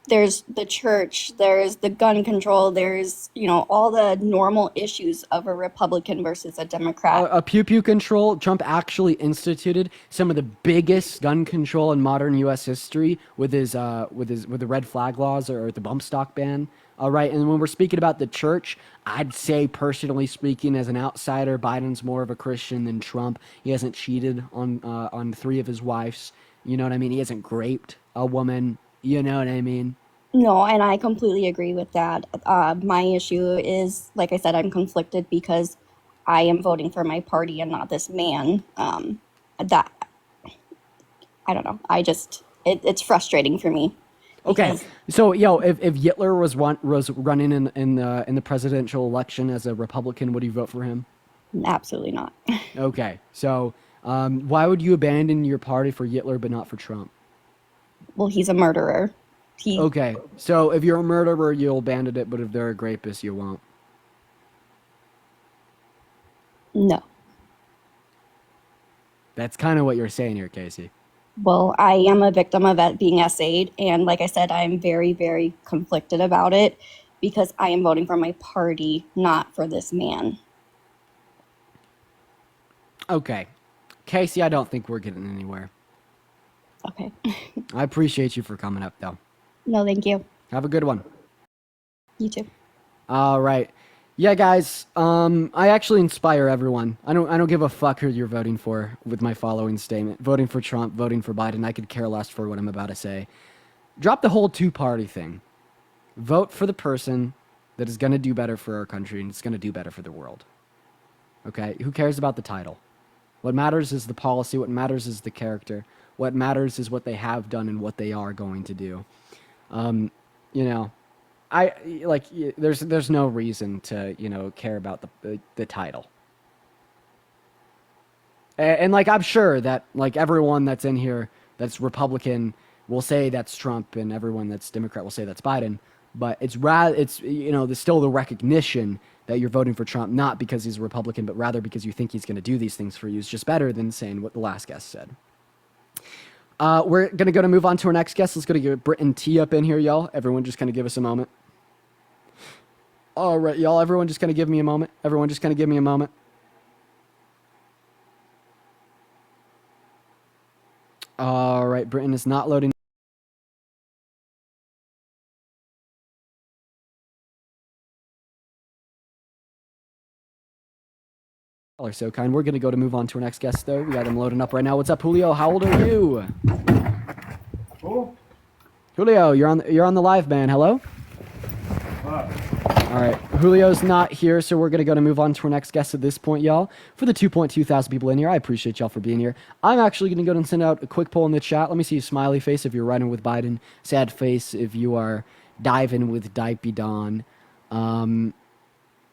There's the church, there's the gun control, there's, all the normal issues of a Republican versus a Democrat. A pew pew control. Trump actually instituted some of the biggest gun control in modern U.S. history with the red flag laws or the bump stock ban. All right, and when we're speaking about the church, I'd say personally speaking, as an outsider, Biden's more of a Christian than Trump. He hasn't cheated on 3 of his wives. You know what I mean? He hasn't raped a woman. You know what I mean? No, and I completely agree with that. My issue is, like I said, I'm conflicted because I am voting for my party and not this man. That I don't know. It's frustrating for me. Okay, so if Hitler was running in the presidential election as a Republican, would you vote for him? Absolutely not. Okay, so why would you abandon your party for Hitler but not for Trump? Well, he's a murderer. Okay, so if you're a murderer, you'll abandon it, but if they're a rapist, you won't. No. That's kind of what you're saying here, Casey. Well, I am a victim of it being essayed, and like I said, I'm very, very conflicted about it because I am voting for my party, not for this man. Okay. Casey, I don't think we're getting anywhere. Okay. I appreciate you for coming up, though. No, thank you. Have a good one. You too. All right. Yeah, guys, I actually inspire everyone. I don't give a fuck who you're voting for with my following statement. Voting for Trump, voting for Biden, I could care less for what I'm about to say. Drop the whole two-party thing. Vote for the person that is going to do better for our country and it's going to do better for the world. Okay? Who cares about the title? What matters is the policy. What matters is the character. What matters is what they have done and what they are going to do. There's no reason to, care about the title. And I'm sure that, everyone that's in here that's Republican will say that's Trump and everyone that's Democrat will say that's Biden. But there's still the recognition that you're voting for Trump, not because he's a Republican, but rather because you think he's going to do these things for you. It's just better than saying what the last guest said. We're going to move on to our next guest. Let's go to get Britt and T up in here, y'all. Everyone just kind of give us a moment. All right, y'all. Everyone just kind of give me a moment. All right, Britain is not loading. Y'all are so kind. We're gonna go to move on to our next guest, though. We got him loading up right now. What's up, Julio? How old are you? Julio, you're on the live, man. Hello. All right, Julio's not here, so we're gonna move on to our next guest at this point, y'all. For the 2.2 thousand people in here, I appreciate y'all for being here. I'm actually gonna go and send out a quick poll in the chat. Let me see a smiley face if you're riding with Biden, sad face if you are diving with Dipey Don.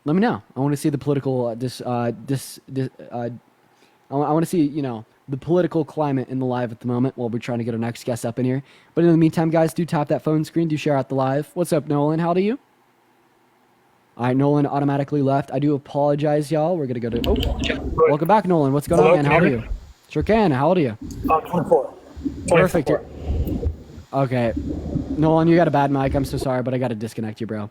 Let me know. I want to see the political I want to see, the political climate in the live at the moment while we're trying to get our next guest up in here. But in the meantime, guys, do tap that phone screen, do share out the live. What's up, Nolan? How old are you? All right, Nolan automatically left. I do apologize, y'all. We're going to go to... welcome back, Nolan. What's going on, man? How old are you? Sure can. How old are you? 24. Perfect. Okay. Nolan, you got a bad mic. I'm so sorry, but I got to disconnect you, bro.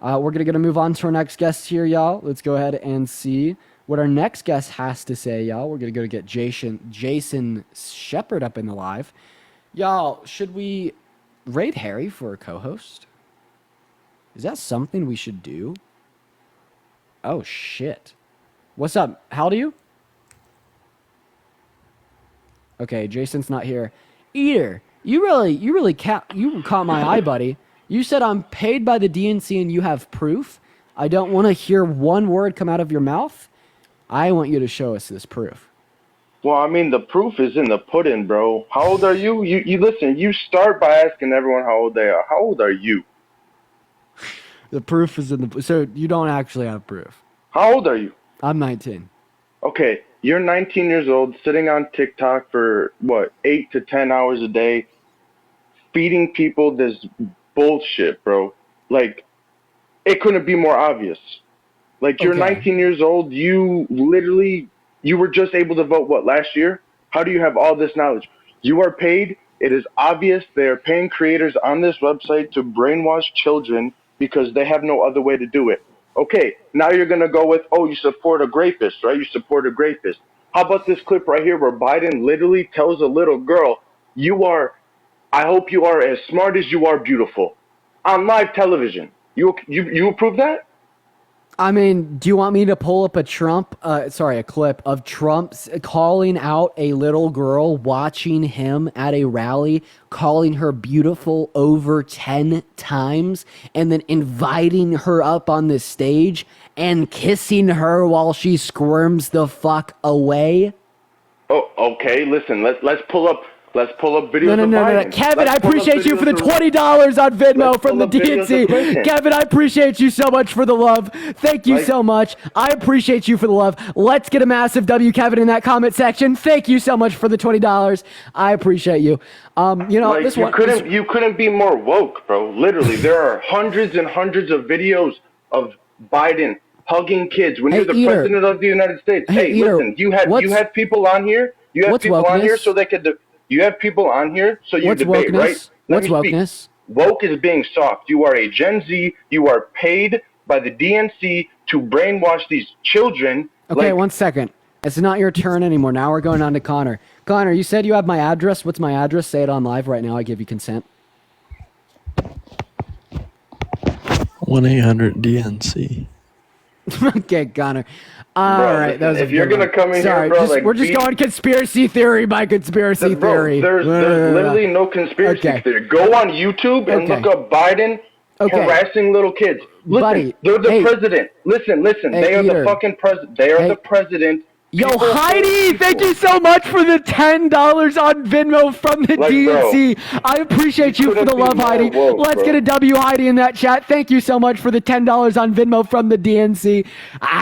We're going to move on to our next guest here, y'all. Let's go ahead and see what our next guest has to say, y'all. We're going to go get Jason Shepard up in the live. Y'all, should we raid Harry for a co-host? Is that something we should do? Oh, shit. What's up? How old are you? Okay, Jason's not here. Eater, you caught my eye, buddy. You said I'm paid by the DNC and you have proof. I don't want to hear one word come out of your mouth. I want you to show us this proof. Well, I mean, the proof is in the pudding, bro. How old are you? You listen, you start by asking everyone how old they are. How old are you? The proof is in the... So you don't actually have proof. How old are you? I'm 19. Okay, you're 19 years old, sitting on TikTok for, 8 to 10 hours a day, feeding people this bullshit, bro. Like, it couldn't be more obvious. Like, you're 19 years old, you were just able to vote, last year? How do you have all this knowledge? You are paid. It is obvious they are paying creators on this website to brainwash children because they have no other way to do it. Okay, now you're going to go with, you support a rapist, right? You support a rapist. How about this clip right here where Biden literally tells a little girl, I hope you are as smart as you are beautiful, on live television. You approve that? I mean, do you want me to pull up a clip of Trump calling out a little girl watching him at a rally, calling her beautiful over 10 times, and then inviting her up on the stage and kissing her while she squirms the fuck away? Oh, okay. Listen, let's pull up videos of Biden. No. Kevin, I appreciate you for the $20 on Venmo from the DNC. Kevin, I appreciate you so much for the love. Thank you so much. I appreciate you for the love. Let's get a massive W, Kevin, in that comment section. Thank you so much for the $20. I appreciate you. You couldn't be more woke, bro. Literally, there are hundreds and hundreds of videos of Biden hugging kids when you're the president of the United States. Listen, you had people on here. You have people on here so they could. You have people on here so you debate, wokeness? right? What's wokeness? Woke is being soft. You are a Gen Z. You are paid by the DNC to brainwash these children. Okay, 1 second. It's not your turn anymore. Now we're going on to Connor. Connor, you said you have my address. What's my address? Say it on live right now. I give you consent. 1-800-DNC. Okay, Connor. All right, that was if you're gonna come in here, bro, we're just going conspiracy theory by conspiracy theory. There's literally no conspiracy theory. Go on YouTube and look up Biden harassing little kids. Listen, they're the president. Listen. They are the fucking president. They are the president. Yo, Heidi, thank you so much for the $10 on Venmo from the DNC. I appreciate you for the love, Heidi. Let's get a W, Heidi, in that chat. Thank you so much for the $10 on Venmo from the DNC.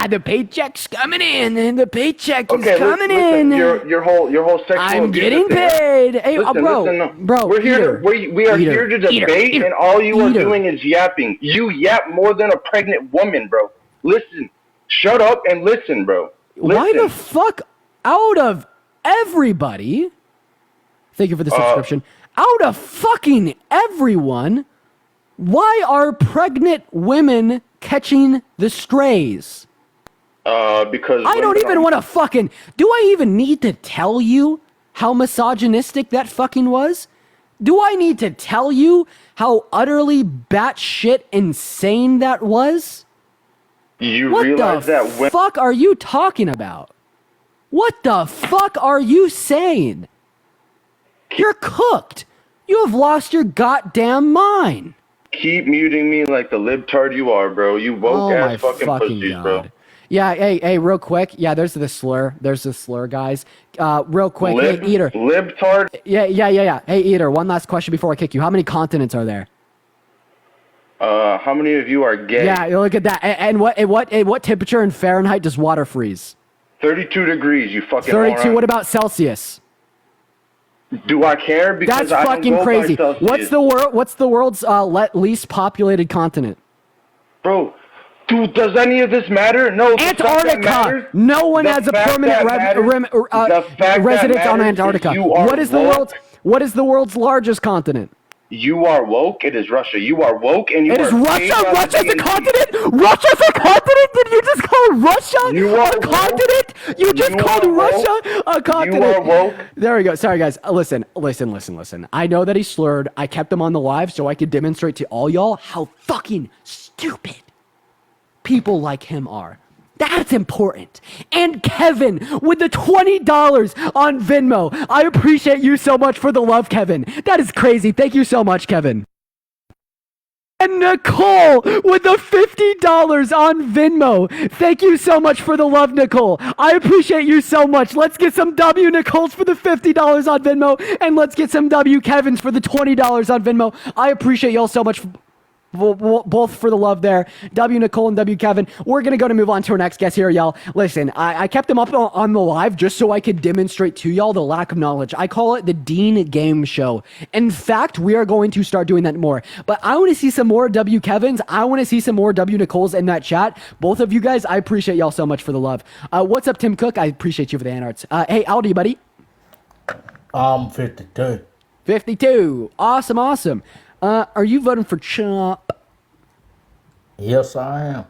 The paycheck's coming in, and the paycheck is coming in. Your whole sexual I'm getting paid. Hey, bro. We are here to debate, and all you are doing is yapping. You yap more than a pregnant woman, bro. Listen, shut up and listen, bro. Why the fuck, out of everybody, thank you for the subscription, out of fucking everyone, why are pregnant women catching the strays? Because I don't even want to fucking, do I even need to tell you how misogynistic that fucking was? Do I need to tell you how utterly batshit insane that was? You What realize the that when fuck are you talking about? What the fuck are you saying? You're cooked. You have lost your goddamn mind. keep muting me like the libtard you are, bro. You woke Oh my ass fucking pussies, bro. God. Yeah, hey, real quick. Yeah, there's the slur. There's the slur, guys. Real quick. Hey, Eater. Libtard? Yeah. Hey, Eater, one last question before I kick you. How many continents are there? How many of you are gay? Yeah, look at that. And what temperature in Fahrenheit does water freeze? 32 degrees, you fucking 32. moron. What about Celsius? Do I care? Because That's I don't fucking go crazy. by Celsius. What's the world's least populated continent? Bro, dude, does any of this matter? No. Antarctica. No one has a permanent residence on Antarctica. What is the world's largest continent? You are woke. It is Russia. You are woke, and you It are. is Russia. Russia's a continent. Russia's a continent. Did you just call Russia a continent? You just called Russia a continent. You are woke. There we go. Sorry, guys. Listen. I know that he slurred. I kept him on the live so I could demonstrate to all y'all how fucking stupid people like him are. That's important. And Kevin with the $20 on Venmo. I appreciate you so much for the love, Kevin. That is crazy. Thank you so much, Kevin. And Nicole with the $50 on Venmo. Thank you so much for the love, Nicole. I appreciate you so much. Let's get some W Nicole's for the $50 on Venmo. And let's get some W Kevin's for the $20 on Venmo. I appreciate y'all so much. Both for the love there. W Nicole and W Kevin. We're going to move on to our next guest here, y'all. Listen, I kept them up on the live just so I could demonstrate to y'all the lack of knowledge. I call it the Dean Game Show. In fact, we are going to start doing that more. But I want to see some more W Kevins. I want to see some more W Nicoles in that chat. Both of you guys, I appreciate y'all so much for the love. What's up, Tim Cook? I appreciate you for the hand arts. Hey, Aldi, buddy. I'm 52. 52. Awesome. Are you voting for Trump? Yes, I am.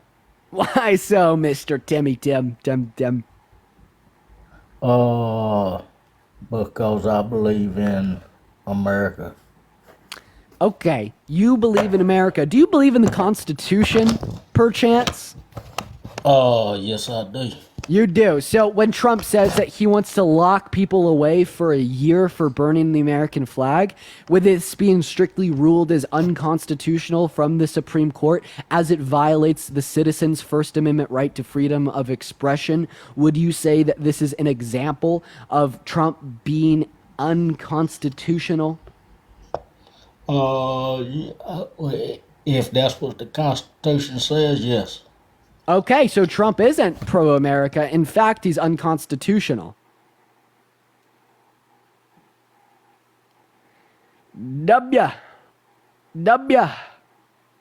Why so, Mr. Timmy Tim? Because I believe in America. Okay, you believe in America. Do you believe in the Constitution, perchance? Yes, I do. You do. So when Trump says that he wants to lock people away for a year for burning the American flag, with this being strictly ruled as unconstitutional from the Supreme Court as it violates the citizens' First Amendment right to freedom of expression, would you say that this is an example of Trump being unconstitutional? If that's what the Constitution says, yes. Okay, so Trump isn't pro-America. In fact, he's unconstitutional. W.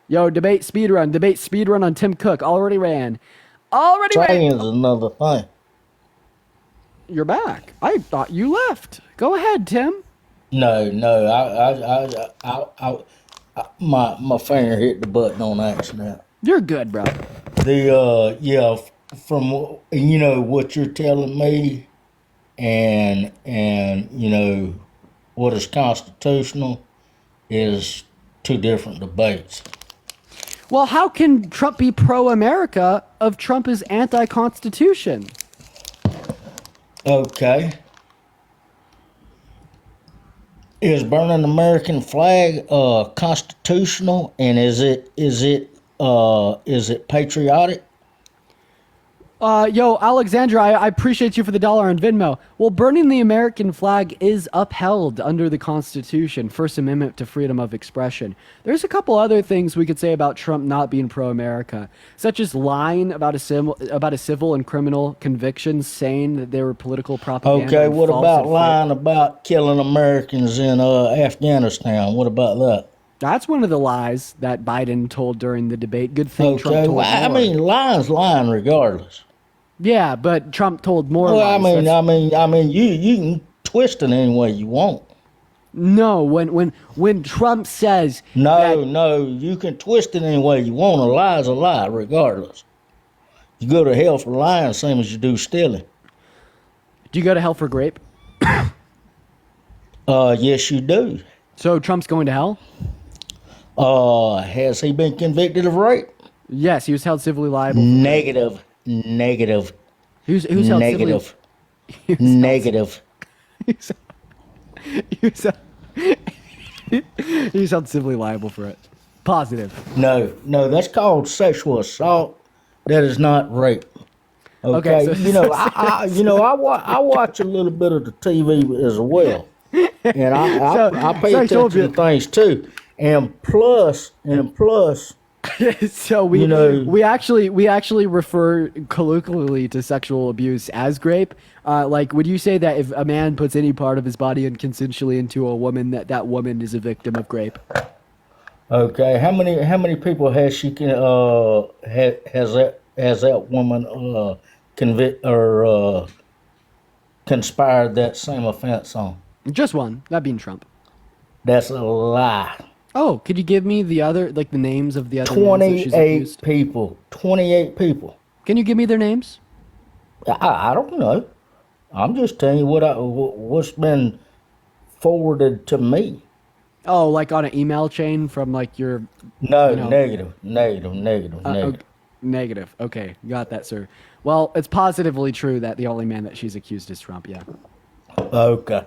Yo, debate speedrun on Tim Cook. Already ran. Train's another thing. You're back. I thought you left. Go ahead, Tim. No, my finger hit the button on accident. You're good, bro. From what you're telling me, and what is constitutional is two different debates. Well, how can Trump be pro-America if Trump is anti-Constitution? Okay. Is burning the American flag constitutional, and is it patriotic? Yo, Alexandra, I appreciate you for the $1 on Venmo. Well, burning the American flag is upheld under the Constitution, First Amendment to freedom of expression. There's a couple other things we could say about Trump not being pro-America, such as lying about a civil and criminal convictions, saying that they were political propaganda. Okay, what about lying about killing Americans in Afghanistan? What about that? That's one of the lies that Biden told during the debate. Good thing Trump told more. I mean, lying regardless. Yeah, but Trump told more. Well, lies. I mean, you can twist it any way you want. No, when Trump says no, you can twist it any way you want. A lie's a lie, regardless. You go to hell for lying, same as you do stealing. Do you go to hell for grape? Yes, you do. So Trump's going to hell? Has he been convicted of rape? Yes, he was held civilly liable. Negative. Negative. Who's held civilly? Negative. Negative. He's held civilly liable for it. Positive. No, that's called sexual assault. That is not rape. Okay, so- I watch a little bit of the TV as well, and I pay so I told attention to things too. And plus, so we actually refer colloquially to sexual abuse as grape. Like, would you say that if a man puts any part of his body unconsensually into a woman, that woman is a victim of grape? Okay, how many people has she has that woman conspired that same offense on? Just one, that being Trump. That's a lie. Oh, could you give me the other, like the names of the other men that she's 28 accused? people. 28 people. Can you give me their names? I don't know. I'm just telling you what's been forwarded to me. Oh, like on an email chain from like your... No, you know- negative. Negative. Okay, got that, sir. Well, it's positively true that the only man that she's accused is Trump, yeah. Okay.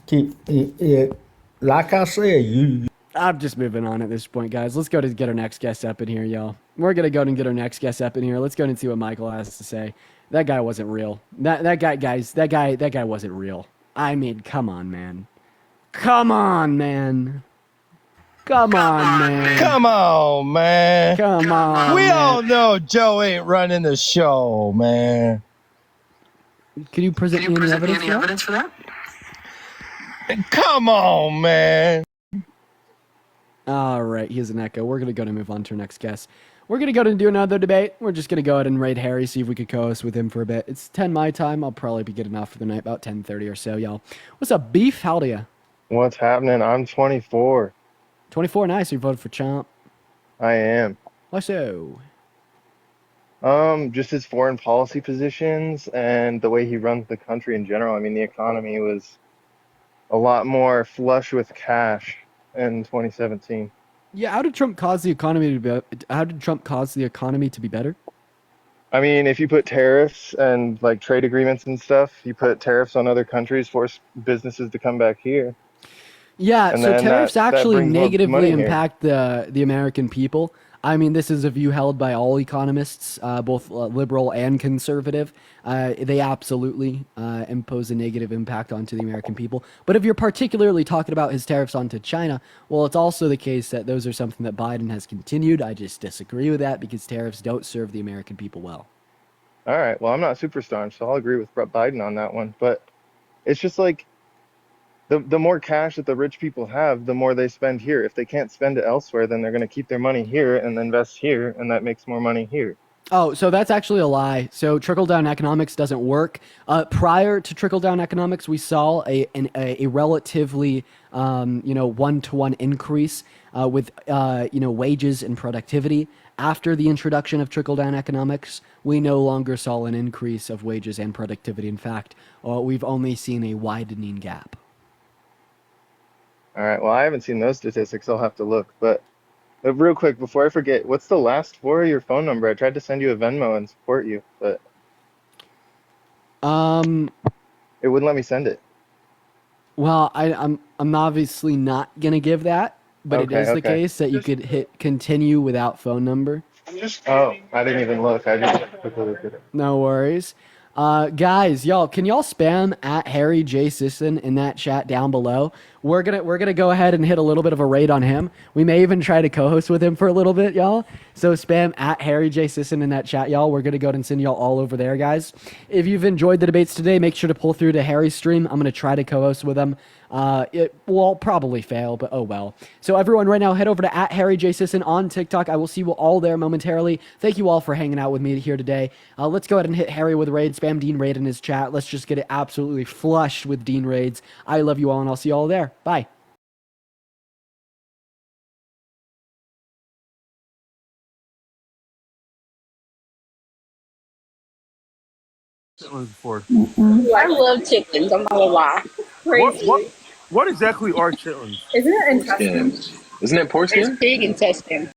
Keep it. Like I said, you. I'm just moving on at this point, guys. Let's go to get our next guest up in here, y'all. We're gonna go and get our next guest up in here. Let's go and see what Michael has to say. That guy wasn't real. That guy wasn't real. I mean, come on, man. Come on, man. Come on, man. Come on, man. Come on. We man. all know Joe ain't running the show, man. Can you present me any evidence for that? Come on, man. All right, here's an echo. We're gonna go and move on to our next guest. We're gonna go and do another debate. We're just gonna go ahead and raid Harry, see if we could co-host with him for a bit. It's 10 my time. I'll probably be getting off for the night about 10:30 or so, y'all. What's up, Beef? Howdy ya? What's happening? I'm 24. 24, nice. You voted for Chomp. I am. Why so? Just his foreign policy positions and the way he runs the country in general. I mean, the economy was a lot more flush with cash in 2017. Yeah, how did Trump cause the economy to be? How did Trump cause the economy to be better? I mean, if you put tariffs and like trade agreements and stuff, you put tariffs on other countries, force businesses to come back here. Yeah, And so then tariffs that actually brings more negatively money here. impact the American people. I mean, this is a view held by all economists, both liberal and conservative. They absolutely impose a negative impact onto the American people. But if you're particularly talking about his tariffs onto China, well, it's also the case that those are something that Biden has continued. I just disagree with that because tariffs don't serve the American people well. All right. Well, I'm not a superstar, so I'll agree with Biden on that one. But it's just like the more cash that the rich people have, the more they spend here. If they can't spend it elsewhere, then they're going to keep their money here and invest here, and that makes more money here. Oh, so that's actually a lie. So trickle-down economics doesn't work. Prior to trickle-down economics, we saw a relatively, one-to-one increase with, wages and productivity. After the introduction of trickle-down economics, we no longer saw an increase of wages and productivity. In fact, we've only seen a widening gap. All right. Well, I haven't seen those statistics. I'll have to look. But real quick, before I forget, what's the last four of your phone number? I tried to send you a Venmo and support you, but it wouldn't let me send it. Well, I'm obviously not gonna give that, but it Okay, is the okay. case that you could hit continue without phone number. Oh, I didn't even look. I just quickly looked at it. No worries. Guys, can y'all spam at Harry J. Sisson in that chat down below? We're gonna go ahead and hit a little bit of a raid on him. We may even try to co-host with him for a little bit, y'all. So spam at Harry J. Sisson in that chat, y'all. We're gonna go ahead and send y'all all over there, guys. If you've enjoyed the debates today, make sure to pull through to Harry's stream. I'm gonna try to co-host with him. It will probably fail, but oh well. So everyone right now, head over to at Harry J. Sisson on TikTok. I will see you all there momentarily. Thank you all for hanging out with me here today. Let's go ahead and hit Harry with a raid. Spam Dean Raid in his chat. Let's just get it absolutely flushed with Dean Raids. I love you all, and I'll see you all there. Bye. Before. I love chitlins. I'm not gonna lie. Crazy. What exactly are chitlins? Isn't it intestine? Isn't it porcelain? It's pig intestine.